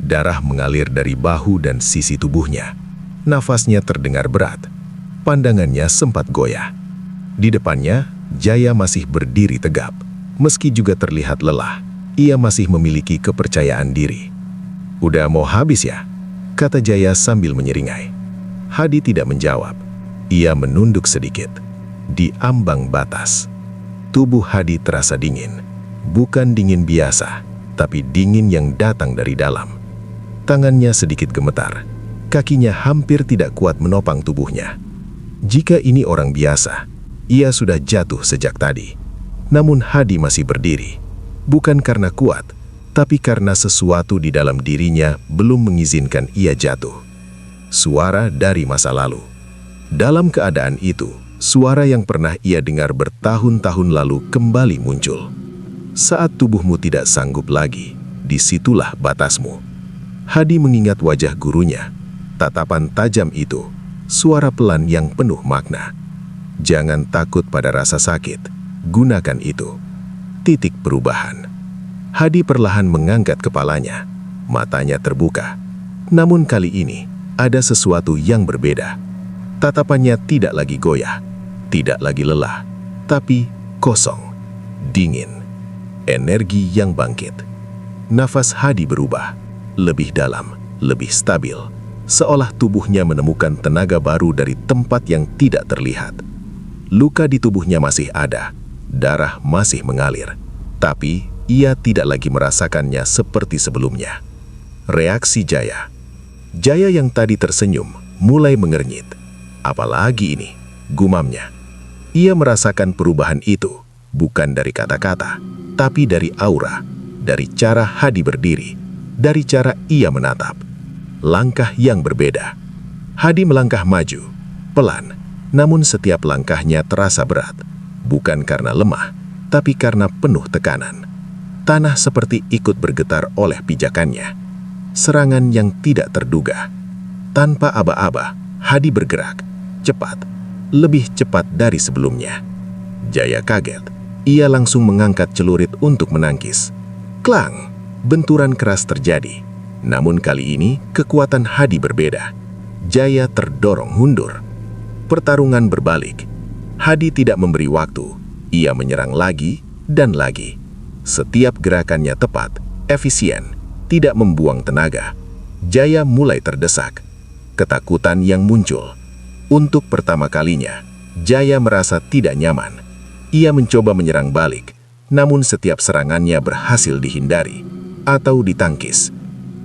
Darah mengalir dari bahu dan sisi tubuhnya. Nafasnya terdengar berat. Pandangannya sempat goyah. Di depannya, Jaya masih berdiri tegap. Meski juga terlihat lelah, ia masih memiliki kepercayaan diri. "Udah mau habis ya?" kata Jaya sambil menyeringai. Hadi tidak menjawab. Ia menunduk sedikit. Di ambang batas, tubuh Hadi terasa dingin. Bukan dingin biasa, tapi dingin yang datang dari dalam. Tangannya sedikit gemetar. Kakinya hampir tidak kuat menopang tubuhnya. Jika ini orang biasa, ia sudah jatuh sejak tadi. Namun Hadi masih berdiri. Bukan karena kuat, tapi karena sesuatu di dalam dirinya belum mengizinkan ia jatuh. Suara dari masa lalu. Dalam keadaan itu, suara yang pernah ia dengar bertahun-tahun lalu kembali muncul. Saat tubuhmu tidak sanggup lagi, disitulah batasmu. Hadi mengingat wajah gurunya. Tatapan tajam itu, suara pelan yang penuh makna. Jangan takut pada rasa sakit, gunakan itu. Titik perubahan. Hadi perlahan mengangkat kepalanya. Matanya terbuka. Namun kali ini, ada sesuatu yang berbeda. Tatapannya tidak lagi goyah, tidak lagi lelah, tapi kosong, dingin. energi yang bangkit. Nafas Hadi berubah, lebih dalam, lebih stabil, seolah tubuhnya menemukan tenaga baru dari tempat yang tidak terlihat. Luka di tubuhnya masih ada, darah masih mengalir, tapi ia tidak lagi merasakannya seperti sebelumnya. Reaksi Jaya. Jaya yang tadi tersenyum mulai mengernyit. Apalagi ini, gumamnya. Ia merasakan perubahan itu, bukan dari kata-kata, tapi dari aura, dari cara Hadi berdiri, dari cara ia menatap. Langkah yang berbeda. Hadi melangkah maju, pelan, namun setiap langkahnya terasa berat. Bukan karena lemah, tapi karena penuh tekanan. Tanah seperti ikut bergetar oleh pijakannya. Serangan yang tidak terduga. Tanpa aba-aba, Hadi bergerak, cepat, lebih cepat dari sebelumnya. Jaya kaget. Ia langsung mengangkat celurit untuk menangkis. Klang! Benturan keras terjadi. Namun kali ini kekuatan Hadi berbeda. Jaya terdorong mundur. Pertarungan berbalik. Hadi tidak memberi waktu. Ia menyerang lagi dan lagi. Setiap gerakannya tepat, efisien, tidak membuang tenaga. Jaya mulai terdesak. Ketakutan yang muncul. Untuk pertama kalinya, Jaya merasa tidak nyaman. Ia mencoba menyerang balik, namun setiap serangannya berhasil dihindari atau ditangkis.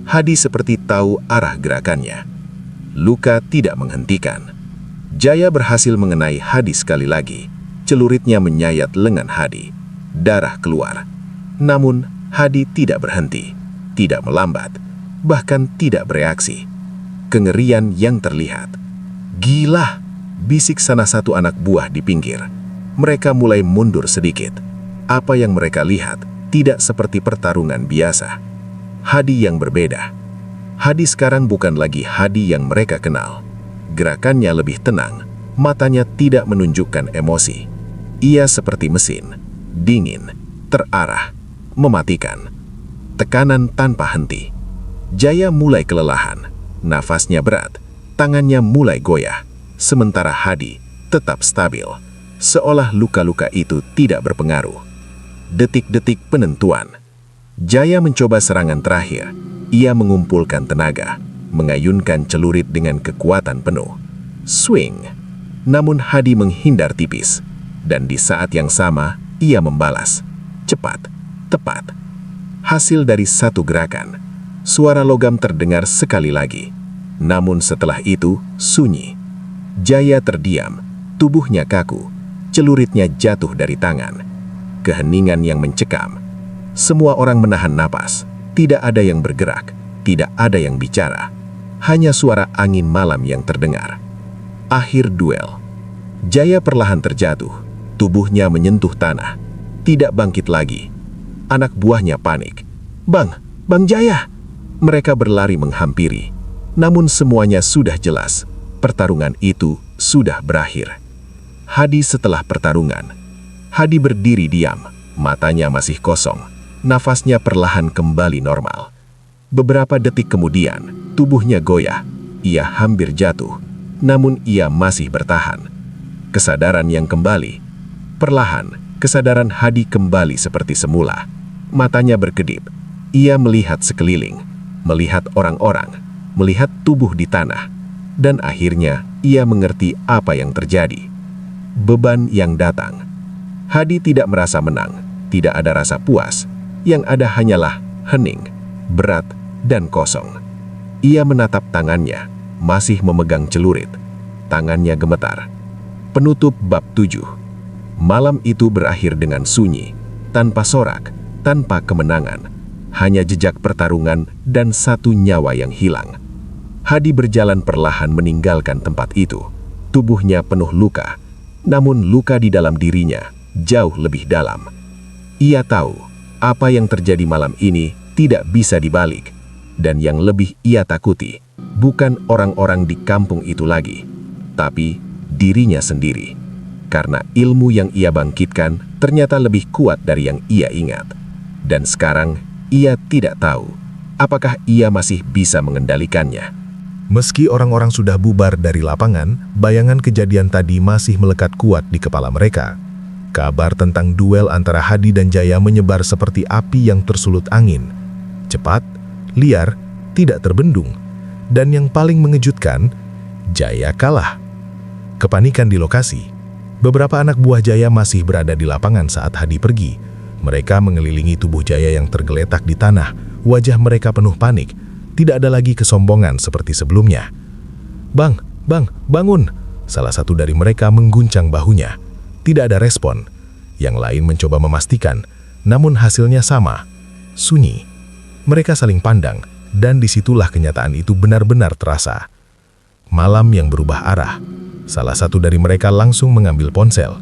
Hadi seperti tahu arah gerakannya. Luka tidak menghentikan. Jaya berhasil mengenai Hadi sekali lagi. Celuritnya menyayat lengan Hadi. Darah keluar. Namun Hadi tidak berhenti, tidak melambat, bahkan tidak bereaksi. Kengerian yang terlihat. Gila! Bisik salah satu anak buah di pinggir. Mereka mulai mundur sedikit. Apa yang mereka lihat tidak seperti pertarungan biasa. Hadi yang berbeda. Hadi sekarang bukan lagi Hadi yang mereka kenal. Gerakannya lebih tenang, matanya tidak menunjukkan emosi. Ia seperti mesin, dingin, terarah, mematikan. Tekanan tanpa henti. Jaya mulai kelelahan, nafasnya berat, tangannya mulai goyah. Sementara Hadi tetap stabil, seolah luka-luka itu tidak berpengaruh. Detik-detik penentuan. Jaya mencoba serangan terakhir. Ia mengumpulkan tenaga, mengayunkan celurit dengan kekuatan penuh. Swing. Namun Hadi menghindar tipis. Dan di saat yang sama, ia membalas. Cepat, tepat. Hasil dari satu gerakan. Suara logam terdengar sekali lagi. Namun setelah itu, sunyi. Jaya terdiam, tubuhnya kaku, celuritnya jatuh dari tangan. Keheningan yang mencekam. Semua orang menahan napas. Tidak ada yang bergerak, tidak ada yang bicara. Hanya suara angin malam yang terdengar. Akhir duel. Jaya perlahan terjatuh, tubuhnya menyentuh tanah. Tidak bangkit lagi. Anak buahnya panik. Bang Jaya! Mereka berlari menghampiri. Namun semuanya sudah jelas. Pertarungan itu sudah berakhir. Hadi setelah pertarungan. Hadi berdiri diam, matanya masih kosong. Nafasnya perlahan kembali normal. Beberapa detik kemudian, tubuhnya goyah. Ia hampir jatuh, namun ia masih bertahan. Kesadaran yang kembali. Perlahan, kesadaran Hadi kembali seperti semula. Matanya berkedip. Ia melihat sekeliling, melihat orang-orang, melihat tubuh di tanah. Dan akhirnya, ia mengerti apa yang terjadi. Beban yang datang. Hadi tidak merasa menang, tidak ada rasa puas. Yang ada hanyalah hening, berat, dan kosong. Ia menatap tangannya, masih memegang celurit. Tangannya gemetar. Penutup bab 7. Malam itu berakhir dengan sunyi, tanpa sorak, tanpa kemenangan. Hanya jejak pertarungan dan satu nyawa yang hilang. Hadi berjalan perlahan meninggalkan tempat itu. Tubuhnya penuh luka, namun luka di dalam dirinya jauh lebih dalam. Ia tahu apa yang terjadi malam ini tidak bisa dibalik. Dan yang lebih ia takuti, bukan orang-orang di kampung itu lagi, tapi dirinya sendiri. Karena ilmu yang ia bangkitkan ternyata lebih kuat dari yang ia ingat. Dan sekarang ia tidak tahu apakah ia masih bisa mengendalikannya. Meski orang-orang sudah bubar dari lapangan, bayangan kejadian tadi masih melekat kuat di kepala mereka. Kabar tentang duel antara Hadi dan Jaya menyebar seperti api yang tersulut angin. Cepat, liar, tidak terbendung. Dan yang paling mengejutkan, Jaya kalah. Kepanikan di lokasi. Beberapa anak buah Jaya masih berada di lapangan saat Hadi pergi. Mereka mengelilingi tubuh Jaya yang tergeletak di tanah. Wajah mereka penuh panik. Tidak ada lagi kesombongan seperti sebelumnya. "Bang, bangun!" Salah satu dari mereka mengguncang bahunya. Tidak ada respon. Yang lain mencoba memastikan, namun hasilnya sama. Sunyi. Mereka saling pandang, dan disitulah kenyataan itu benar-benar terasa. Malam yang berubah arah. Salah satu dari mereka langsung mengambil ponsel.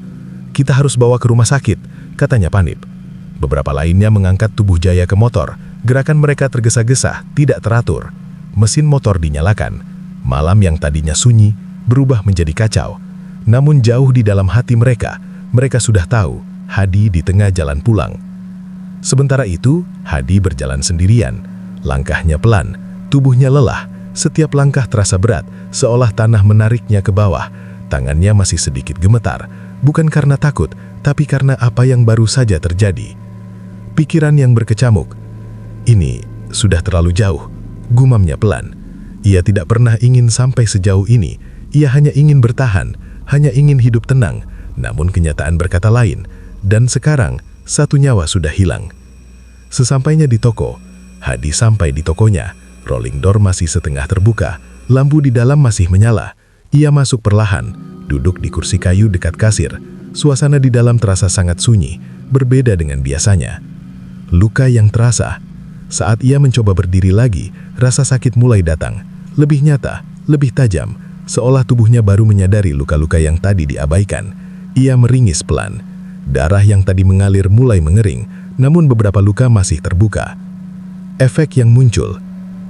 "Kita harus bawa ke rumah sakit," katanya Panip. Beberapa lainnya mengangkat tubuh Jaya ke motor. Gerakan mereka tergesa-gesa, tidak teratur. Mesin motor dinyalakan. Malam yang tadinya sunyi berubah menjadi kacau. Namun jauh di dalam hati mereka sudah tahu Hadi di tengah jalan pulang. Sementara itu, Hadi berjalan sendirian. Langkahnya pelan, tubuhnya lelah. Setiap langkah terasa berat, seolah tanah menariknya ke bawah. Tangannya masih sedikit gemetar, bukan karena takut, tapi karena apa yang baru saja terjadi. Pikiran yang berkecamuk. "Ini sudah terlalu jauh," gumamnya pelan. Ia tidak pernah ingin sampai sejauh ini. Ia hanya ingin bertahan, hanya ingin hidup tenang, namun kenyataan berkata lain, dan sekarang satu nyawa sudah hilang. Sesampainya di toko, Hadi sampai di tokonya. Rolling door masih setengah terbuka, lampu di dalam masih menyala. Ia masuk perlahan, duduk di kursi kayu dekat kasir. Suasana di dalam terasa sangat sunyi, berbeda dengan biasanya. Luka yang terasa. Saat ia mencoba berdiri lagi, rasa sakit mulai datang. Lebih nyata, lebih tajam. Seolah tubuhnya baru menyadari luka-luka yang tadi diabaikan. Ia meringis pelan. Darah yang tadi mengalir mulai mengering, namun beberapa luka masih terbuka. Efek yang muncul.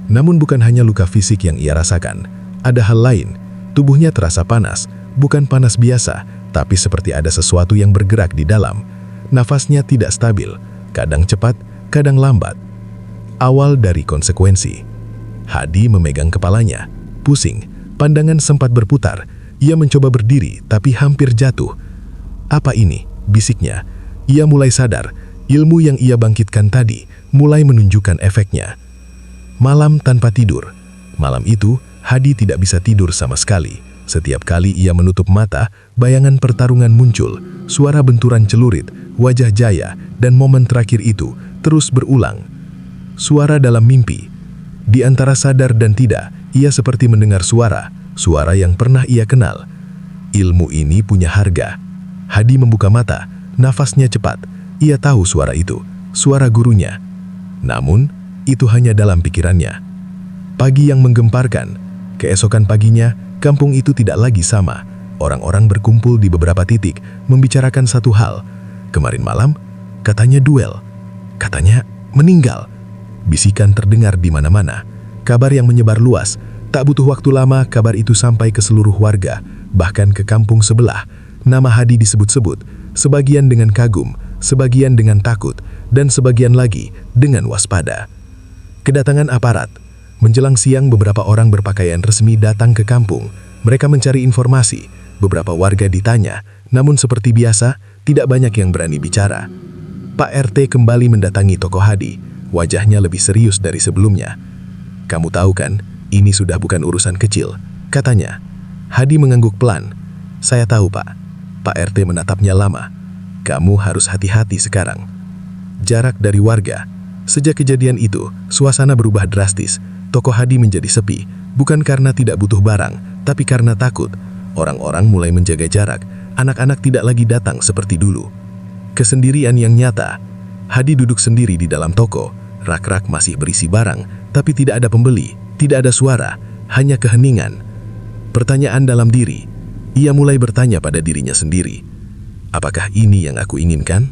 Namun bukan hanya luka fisik yang ia rasakan. Ada hal lain. Tubuhnya terasa panas. Bukan panas biasa, tapi seperti ada sesuatu yang bergerak di dalam. Nafasnya tidak stabil. Kadang cepat, kadang lambat. Awal dari konsekuensi. Hadi memegang kepalanya. Pusing. Pandangan sempat berputar. Ia mencoba berdiri, tapi hampir jatuh. "Apa ini?" bisiknya. Ia mulai sadar, ilmu yang ia bangkitkan tadi mulai menunjukkan efeknya. Malam tanpa tidur. Malam itu, Hadi tidak bisa tidur sama sekali. Setiap kali ia menutup mata, bayangan pertarungan muncul. Suara benturan celurit, wajah Jaya, dan momen terakhir itu terus berulang. Suara dalam mimpi. Di antara sadar dan tidak, ia seperti mendengar suara yang pernah ia kenal. Ilmu ini punya harga. Hadi membuka mata, nafasnya cepat. Ia tahu suara itu, suara gurunya. Namun, itu hanya dalam pikirannya. Pagi yang menggemparkan. Keesokan paginya, kampung itu tidak lagi sama. Orang-orang berkumpul di beberapa titik, membicarakan satu hal. Kemarin malam, katanya duel. Katanya meninggal. Bisikan terdengar di mana-mana. Kabar yang menyebar luas. Tak butuh waktu lama, kabar itu sampai ke seluruh warga, bahkan ke kampung sebelah. Nama Hadi disebut-sebut, sebagian dengan kagum, sebagian dengan takut, dan sebagian lagi dengan waspada. Kedatangan aparat. Menjelang siang, beberapa orang berpakaian resmi datang ke kampung. Mereka mencari informasi. Beberapa warga ditanya, namun seperti biasa, tidak banyak yang berani bicara. Pak RT kembali mendatangi toko Hadi. Wajahnya lebih serius dari sebelumnya. "Kamu tahu kan, ini sudah bukan urusan kecil," katanya. Hadi mengangguk pelan. "Saya tahu, Pak." Pak RT menatapnya lama. "Kamu harus hati-hati sekarang." Jarak dari warga. Sejak kejadian itu, suasana berubah drastis. Toko Hadi menjadi sepi, bukan karena tidak butuh barang, tapi karena takut. Orang-orang mulai menjaga jarak. Anak-anak tidak lagi datang seperti dulu. Kesendirian yang nyata. Hadi duduk sendiri di dalam toko. Rak-rak masih berisi barang, tapi tidak ada pembeli, tidak ada suara, hanya keheningan. Pertanyaan dalam diri. Ia mulai bertanya pada dirinya sendiri. Apakah ini yang aku inginkan?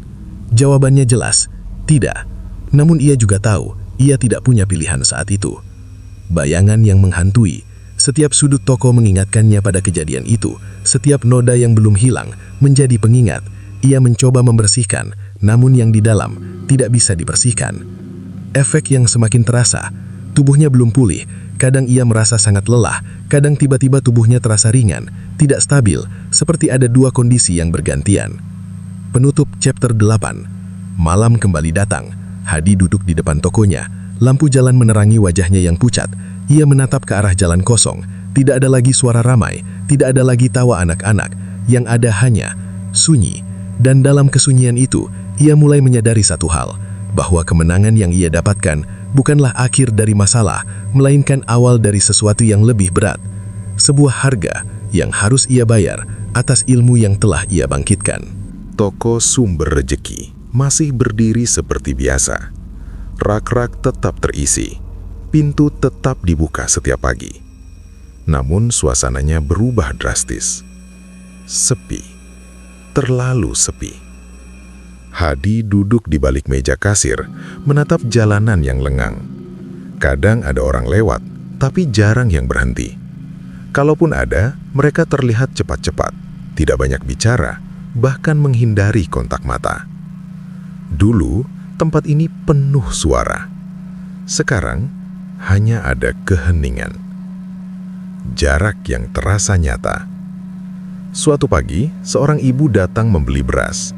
Jawabannya jelas, tidak. Namun ia juga tahu, ia tidak punya pilihan saat itu. Bayangan yang menghantui. Setiap sudut toko mengingatkannya pada kejadian itu. Setiap noda yang belum hilang menjadi pengingat. Ia mencoba membersihkan, namun yang di dalam tidak bisa dibersihkan. Efek yang semakin terasa. Tubuhnya belum pulih. Kadang ia merasa sangat lelah. Kadang tiba-tiba tubuhnya terasa ringan, tidak stabil, seperti ada dua kondisi yang bergantian. penutup chapter 8. Malam kembali datang. Hadi duduk di depan tokonya. Lampu jalan menerangi wajahnya yang pucat. Ia menatap ke arah jalan kosong. Tidak ada lagi suara ramai, tidak ada lagi tawa anak-anak. Yang ada hanya sunyi. Dan dalam kesunyian itu, ia mulai menyadari satu hal, bahwa kemenangan yang ia dapatkan bukanlah akhir dari masalah, melainkan awal dari sesuatu yang lebih berat. Sebuah harga yang harus ia bayar atas ilmu yang telah ia bangkitkan. Toko Sumber Rejeki masih berdiri seperti biasa. Rak-rak tetap terisi, pintu tetap dibuka setiap pagi. Namun suasananya berubah drastis. Sepi, terlalu sepi. Hadi duduk di balik meja kasir, menatap jalanan yang lengang. Kadang ada orang lewat, tapi jarang yang berhenti. Kalaupun ada, mereka terlihat cepat-cepat, tidak banyak bicara, bahkan menghindari kontak mata. Dulu, tempat ini penuh suara. Sekarang, hanya ada keheningan. Jarak yang terasa nyata. Suatu pagi, seorang ibu datang membeli beras.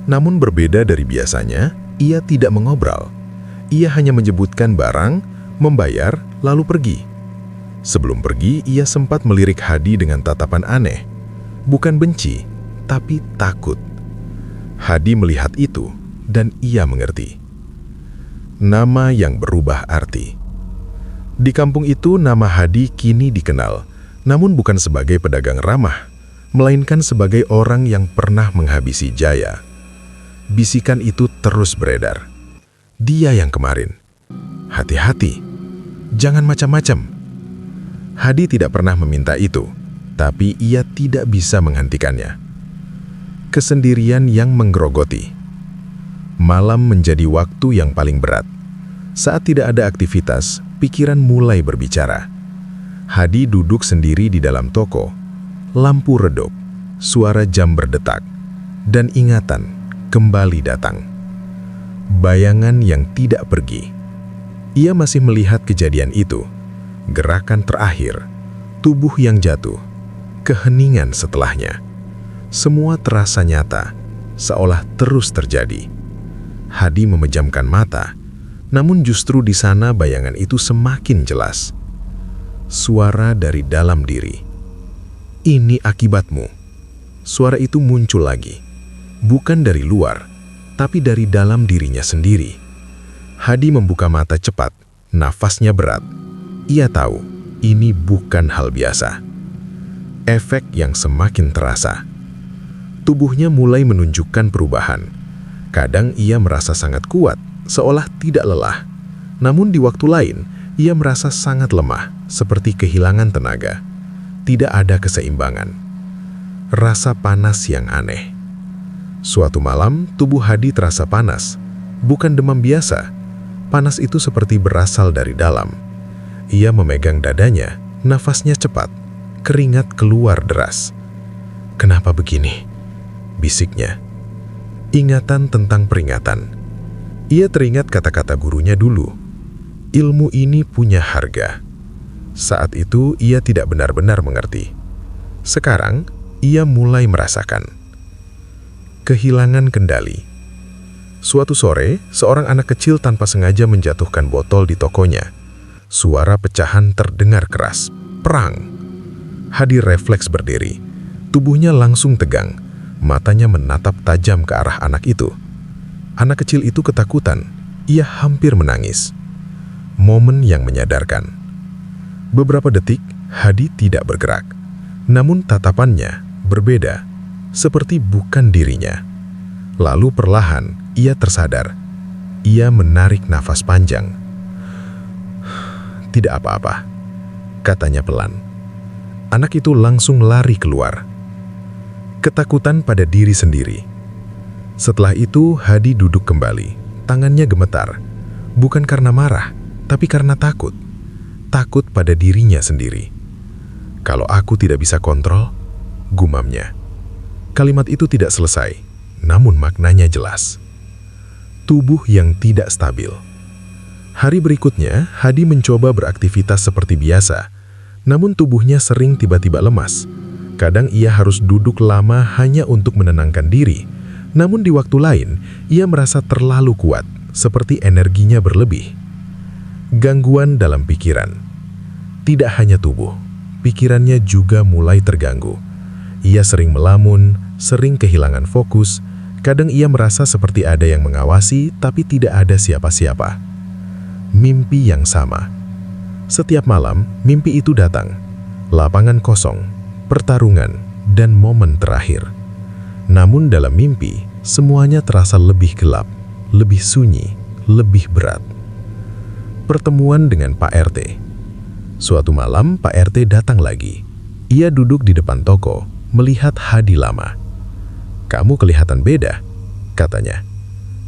Namun berbeda dari biasanya, ia tidak mengobrol. Ia hanya menyebutkan barang, membayar, lalu pergi. Sebelum pergi, ia sempat melirik Hadi dengan tatapan aneh. Bukan benci, tapi takut. Hadi melihat itu, dan ia mengerti. Nama yang berubah arti. Di kampung itu, nama Hadi kini dikenal, namun bukan sebagai pedagang ramah, melainkan sebagai orang yang pernah menghabisi Jaya. Bisikan itu terus beredar. Dia yang kemarin. Hati-hati, jangan macam-macam. Hadi tidak pernah meminta itu, tapi ia tidak bisa menghentikannya. Kesendirian yang menggerogoti. Malam menjadi waktu yang paling berat. Saat tidak ada aktivitas, pikiran mulai berbicara. Hadi duduk sendiri di dalam toko. Lampu redup, suara jam berdetak, dan ingatan kembali datang. Bayangan yang tidak pergi. Ia masih melihat kejadian itu. Gerakan terakhir, tubuh yang jatuh, keheningan setelahnya. Semua terasa nyata, seolah terus terjadi. Hadi memejamkan mata, namun justru di sana bayangan itu semakin jelas. Suara dari dalam diri. Ini akibatmu. Suara itu muncul lagi. Bukan dari luar, tapi dari dalam dirinya sendiri. Hadi membuka mata cepat, nafasnya berat. Ia tahu, ini bukan hal biasa. Efek yang semakin terasa. Tubuhnya mulai menunjukkan perubahan. Kadang ia merasa sangat kuat, seolah tidak lelah. Namun di waktu lain, ia merasa sangat lemah, seperti kehilangan tenaga. Tidak ada keseimbangan. Rasa panas yang aneh. Suatu malam, tubuh Hadi terasa panas. Bukan demam biasa. Panas itu seperti berasal dari dalam. Ia memegang dadanya, nafasnya cepat. Keringat keluar deras. "Kenapa begini?" bisiknya. Ingatan tentang peringatan. Ia teringat kata-kata gurunya dulu. Ilmu ini punya harga. Saat itu ia tidak benar-benar mengerti. Sekarang ia mulai merasakan. Kehilangan kendali. Suatu sore, seorang anak kecil tanpa sengaja menjatuhkan botol di tokonya. Suara pecahan terdengar keras. Perang. Hadi refleks berdiri. Tubuhnya langsung tegang. Matanya menatap tajam ke arah anak itu. Anak kecil itu ketakutan. Ia hampir menangis. Momen yang menyadarkan. Beberapa detik, Hadi tidak bergerak. Namun tatapannya berbeda, seperti bukan dirinya. Lalu perlahan, ia tersadar. Ia menarik nafas panjang. "Tidak apa-apa," katanya pelan. Anak itu langsung lari keluar. Ketakutan pada diri sendiri. Setelah itu, Hadi duduk kembali. Tangannya gemetar. Bukan karena marah, tapi karena takut. Takut pada dirinya sendiri. "Kalau aku tidak bisa kontrol," gumamnya. Kalimat itu tidak selesai, namun maknanya jelas. Tubuh yang tidak stabil. Hari berikutnya, Hadi mencoba beraktivitas seperti biasa, namun tubuhnya sering tiba-tiba lemas. Kadang ia harus duduk lama hanya untuk menenangkan diri, Namun di waktu lain, ia merasa terlalu kuat, seperti energinya berlebih. Gangguan dalam pikiran. Tidak hanya tubuh, pikirannya juga mulai terganggu. Ia sering melamun, sering kehilangan fokus. Kadang ia merasa seperti ada yang mengawasi, tapi tidak ada siapa-siapa. Mimpi yang sama. Setiap malam, mimpi itu datang. Lapangan kosong, pertarungan, dan momen terakhir. Namun dalam mimpi, semuanya terasa lebih gelap, lebih sunyi, lebih berat. Pertemuan dengan Pak RT. Suatu malam, Pak RT datang lagi. Ia duduk di depan toko, melihat Hadi lama. "Kamu kelihatan beda," katanya.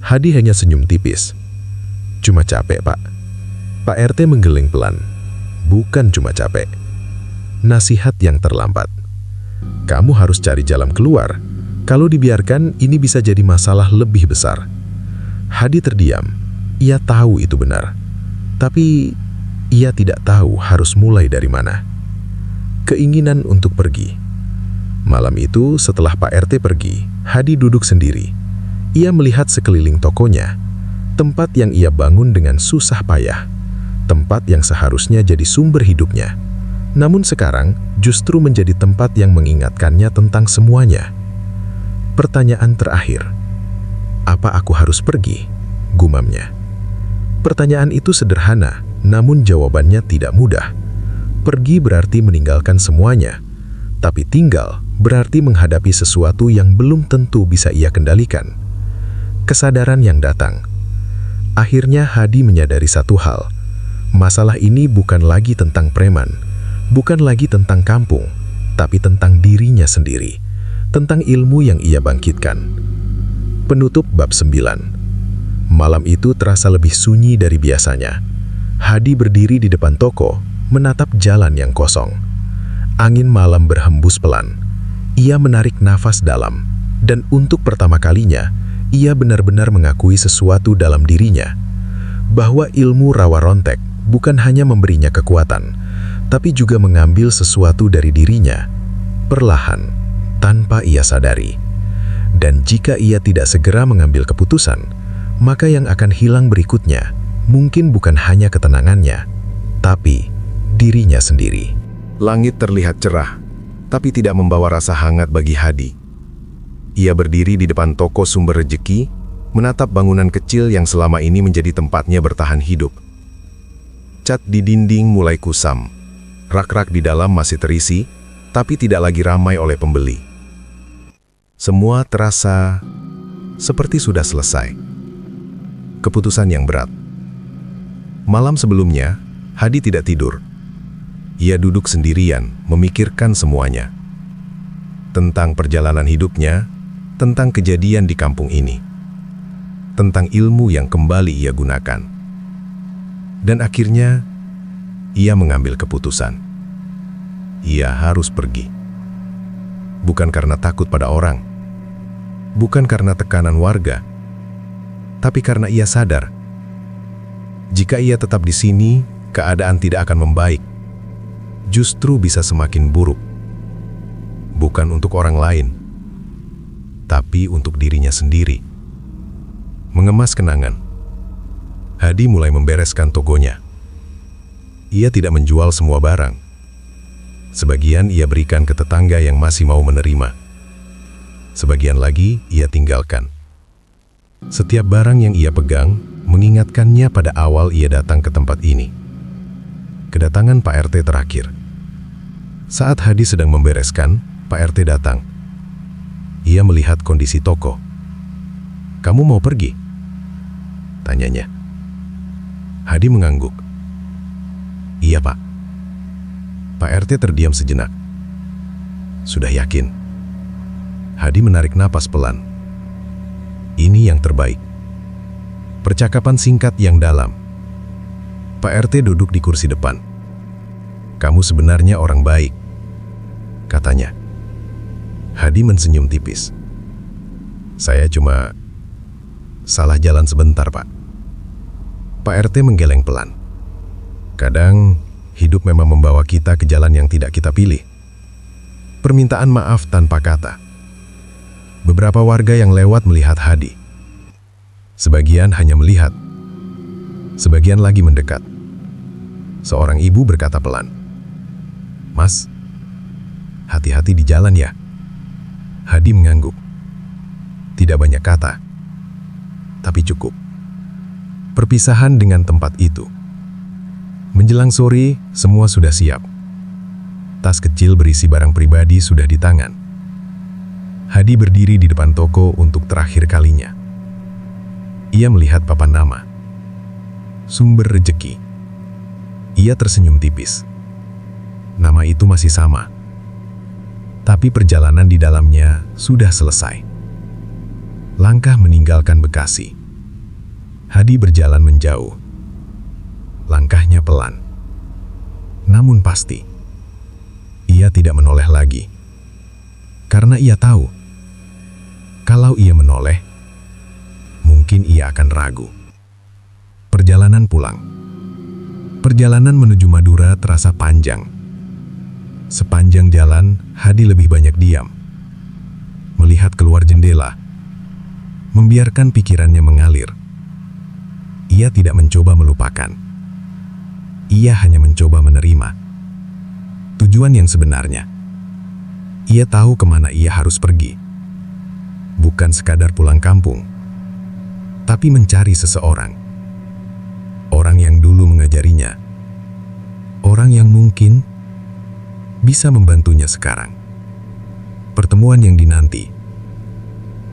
Hadi hanya senyum tipis. "Cuma capek, Pak." Pak RT menggeleng pelan. "Bukan cuma capek. Nasihat yang terlambat. Kamu harus cari jalan keluar. Kalau dibiarkan, ini bisa jadi masalah lebih besar." Hadi terdiam. Ia tahu itu benar. Tapi ia tidak tahu harus mulai dari mana. Keinginan untuk pergi. Malam itu, setelah Pak RT pergi, Hadi duduk sendiri. Ia melihat sekeliling tokonya, tempat yang ia bangun dengan susah payah, tempat yang seharusnya jadi sumber hidupnya. Namun sekarang justru menjadi tempat yang mengingatkannya tentang semuanya. Pertanyaan terakhir, "Apa aku harus pergi?" gumamnya. Pertanyaan itu sederhana, namun jawabannya tidak mudah. Pergi berarti meninggalkan semuanya, tapi tinggal berarti menghadapi sesuatu yang belum tentu bisa ia kendalikan. Kesadaran yang datang. Akhirnya Hadi menyadari satu hal. Masalah ini bukan lagi tentang preman, bukan lagi tentang kampung, tapi tentang dirinya sendiri, tentang ilmu yang ia bangkitkan. Penutup bab 9. Malam itu terasa lebih sunyi dari biasanya. Hadi berdiri di depan toko, menatap jalan yang kosong. Angin malam berhembus pelan. Ia menarik nafas dalam, dan untuk pertama kalinya, ia benar-benar mengakui sesuatu dalam dirinya, bahwa ilmu rawa rontek bukan hanya memberinya kekuatan, tapi juga mengambil sesuatu dari dirinya, perlahan, tanpa ia sadari. Dan jika ia tidak segera mengambil keputusan, maka yang akan hilang berikutnya mungkin bukan hanya ketenangannya, tapi dirinya sendiri. Langit terlihat cerah, tapi tidak membawa rasa hangat bagi Hadi. Ia berdiri di depan toko sumber rejeki, menatap bangunan kecil yang selama ini menjadi tempatnya bertahan hidup. Cat di dinding mulai kusam. Rak-rak di dalam masih terisi, tapi tidak lagi ramai oleh pembeli. Semua terasa seperti sudah selesai. Keputusan yang berat. Malam sebelumnya, Hadi tidak tidur. Ia duduk sendirian, memikirkan semuanya. Tentang perjalanan hidupnya, tentang kejadian di kampung ini, tentang ilmu yang kembali ia gunakan. Dan akhirnya, ia mengambil keputusan. Ia harus pergi. Bukan karena takut pada orang, bukan karena tekanan warga, tapi karena ia sadar, jika ia tetap di sini, keadaan tidak akan membaik. Justru bisa semakin buruk. Bukan untuk orang lain, tapi untuk dirinya sendiri. Mengemas kenangan, Hadi mulai membereskan tokonya. Ia tidak menjual semua barang. Sebagian ia berikan ke tetangga yang masih mau menerima. Sebagian lagi ia tinggalkan. Setiap barang yang ia pegang mengingatkannya pada awal ia datang ke tempat ini. Kedatangan Pak RT terakhir. Saat Hadi sedang membereskan, Pak RT datang. Ia melihat kondisi toko. "Kamu mau pergi?" tanyanya. Hadi mengangguk. "Iya, Pak." Pak RT terdiam sejenak. "Sudah yakin?" Hadi menarik napas pelan. Ini yang terbaik. Percakapan singkat yang dalam. Pak RT duduk di kursi depan. "Kamu sebenarnya orang baik," katanya. Hadi mensenyum tipis. "Saya cuma salah jalan sebentar, Pak." Pak RT menggeleng pelan. "Kadang hidup memang membawa kita ke jalan yang tidak kita pilih. Permintaan maaf tanpa kata. Beberapa warga yang lewat melihat Hadi. Sebagian hanya melihat, sebagian lagi mendekat. Seorang ibu berkata pelan, "Mas, hati-hati di jalan ya." Hadi mengangguk. Tidak banyak kata, tapi cukup. Perpisahan dengan tempat itu. Menjelang sore, semua sudah siap. Tas kecil berisi barang pribadi sudah di tangan. Hadi berdiri di depan toko untuk terakhir kalinya. Ia melihat papan nama, Sumber Rejeki. Ia tersenyum tipis. Nama itu masih sama, tapi perjalanan di dalamnya sudah selesai. Langkah meninggalkan Bekasi. Hadi berjalan menjauh. Langkahnya pelan, namun pasti. Ia tidak menoleh lagi, karena ia tahu, kalau ia menoleh, mungkin ia akan ragu. Perjalanan pulang. Perjalanan menuju Madura terasa panjang. Sepanjang jalan, Hadi lebih banyak diam. Melihat keluar jendela. Membiarkan pikirannya mengalir. Ia tidak mencoba melupakan. Ia hanya mencoba menerima tujuan yang sebenarnya. Ia tahu kemana ia harus pergi. Bukan sekadar pulang kampung, tapi mencari seseorang. Orang yang dulu mengajarinya. Orang yang mungkin bisa membantunya sekarang. Pertemuan yang dinanti.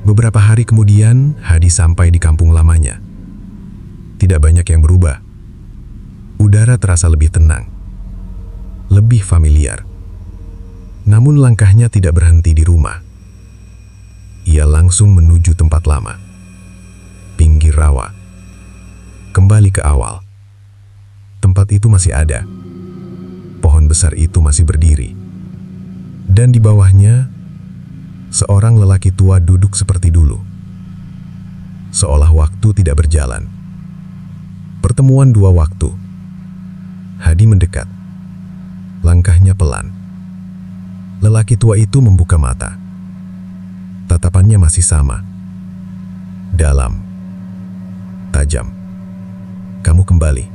Beberapa hari kemudian, Hadi sampai di kampung lamanya. Tidak banyak yang berubah. Udara terasa lebih tenang, lebih familiar. Namun langkahnya tidak berhenti di rumah. Ia langsung menuju tempat lama. Pinggir rawa. Kembali ke awal. Tempat itu masih ada. Pohon besar itu masih berdiri. Dan di bawahnya, seorang lelaki tua duduk seperti dulu. Seolah waktu tidak berjalan. Pertemuan dua waktu. Hadi mendekat. Langkahnya pelan. Lelaki tua itu membuka mata. Tatapannya masih sama. Dalam. Tajam. "Kamu kembali,"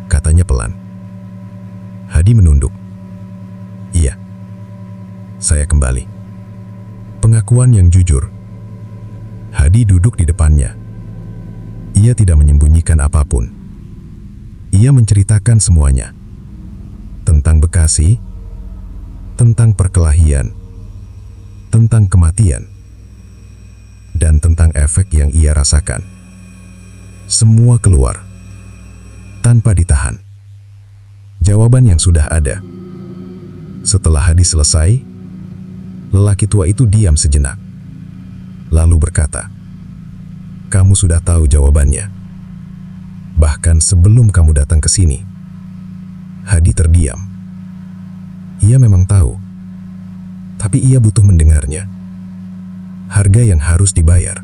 katanya pelan. Hadi menunduk. "Iya, saya kembali." Pengakuan yang jujur. Hadi duduk di depannya. Ia tidak menyembunyikan apapun. Ia menceritakan semuanya. Tentang Bekasi, tentang perkelahian, tentang kematian, dan tentang efek yang ia rasakan. Semua keluar, tanpa ditahan. Jawaban yang sudah ada. Setelah Hadi selesai, lelaki tua itu diam sejenak. Lalu berkata, "Kamu sudah tahu jawabannya. Bahkan sebelum kamu datang ke sini." Hadi terdiam. Ia memang tahu, tapi ia butuh mendengarnya. Harga yang harus dibayar.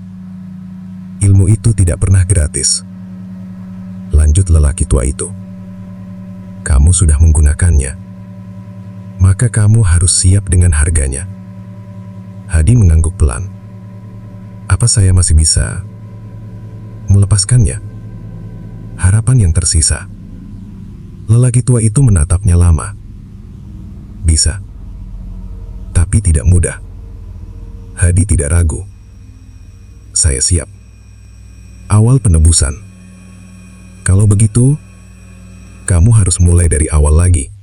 Ilmu itu tidak pernah gratis. Lanjut lelaki tua itu. "Kamu sudah menggunakannya, maka kamu harus siap dengan harganya." Hadi mengangguk pelan. "Apa saya masih bisa melepaskannya?" Harapan yang tersisa. Lelaki tua itu menatapnya lama. "Bisa, tapi tidak mudah." Hadi tidak ragu. "Saya siap." Awal penebusan. "Kalau begitu, kamu harus mulai dari awal lagi.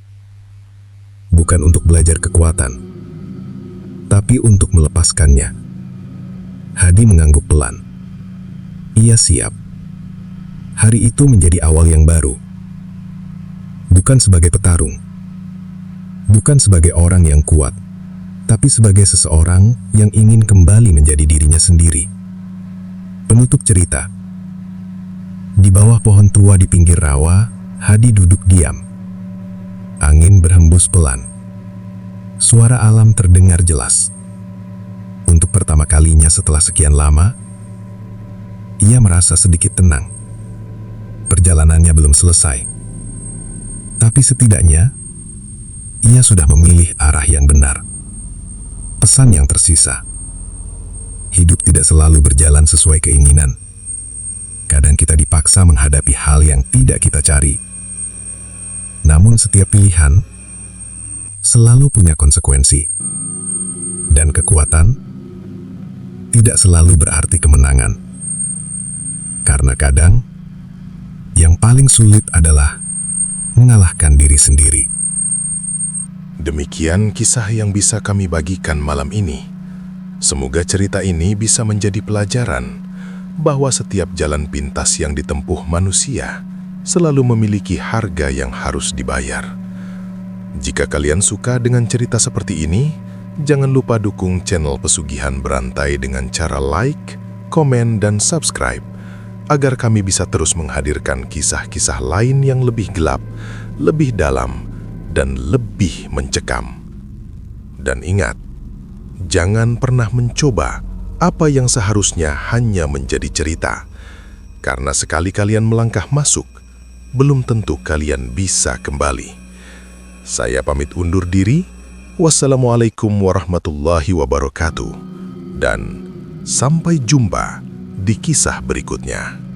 Bukan untuk belajar kekuatan, tapi untuk melepaskannya." Hadi mengangguk pelan. Ia siap. Hari itu menjadi awal yang baru. Bukan sebagai petarung, bukan sebagai orang yang kuat, tapi sebagai seseorang yang ingin kembali menjadi dirinya sendiri. Penutup cerita. Di bawah pohon tua di pinggir rawa, Hadi duduk diam. Angin berhembus pelan. Suara alam terdengar jelas. Untuk pertama kalinya setelah sekian lama, ia merasa sedikit tenang. Perjalanannya belum selesai. Tapi setidaknya, ia sudah memilih arah yang benar. Pesan yang tersisa. hidup tidak selalu berjalan sesuai keinginan. Kadang kita dipaksa menghadapi hal yang tidak kita cari. Namun setiap pilihan selalu punya konsekuensi. Dan kekuatan tidak selalu berarti kemenangan. Karena kadang yang paling sulit adalah mengalahkan diri sendiri. Demikian kisah yang bisa kami bagikan malam ini. Semoga cerita ini bisa menjadi pelajaran bahwa setiap jalan pintas yang ditempuh manusia selalu memiliki harga yang harus dibayar. Jika kalian suka dengan cerita seperti ini, jangan lupa dukung channel Pesugihan Berantai dengan cara like, komen, dan subscribe, agar kami bisa terus menghadirkan kisah-kisah lain yang lebih gelap, lebih dalam, dan lebih mencekam. Dan ingat, jangan pernah mencoba apa yang seharusnya hanya menjadi cerita. Karena sekali kalian melangkah masuk, belum tentu kalian bisa kembali. Saya pamit undur diri. Wassalamualaikum warahmatullahi wabarakatuh. Dan sampai jumpa di kisah berikutnya.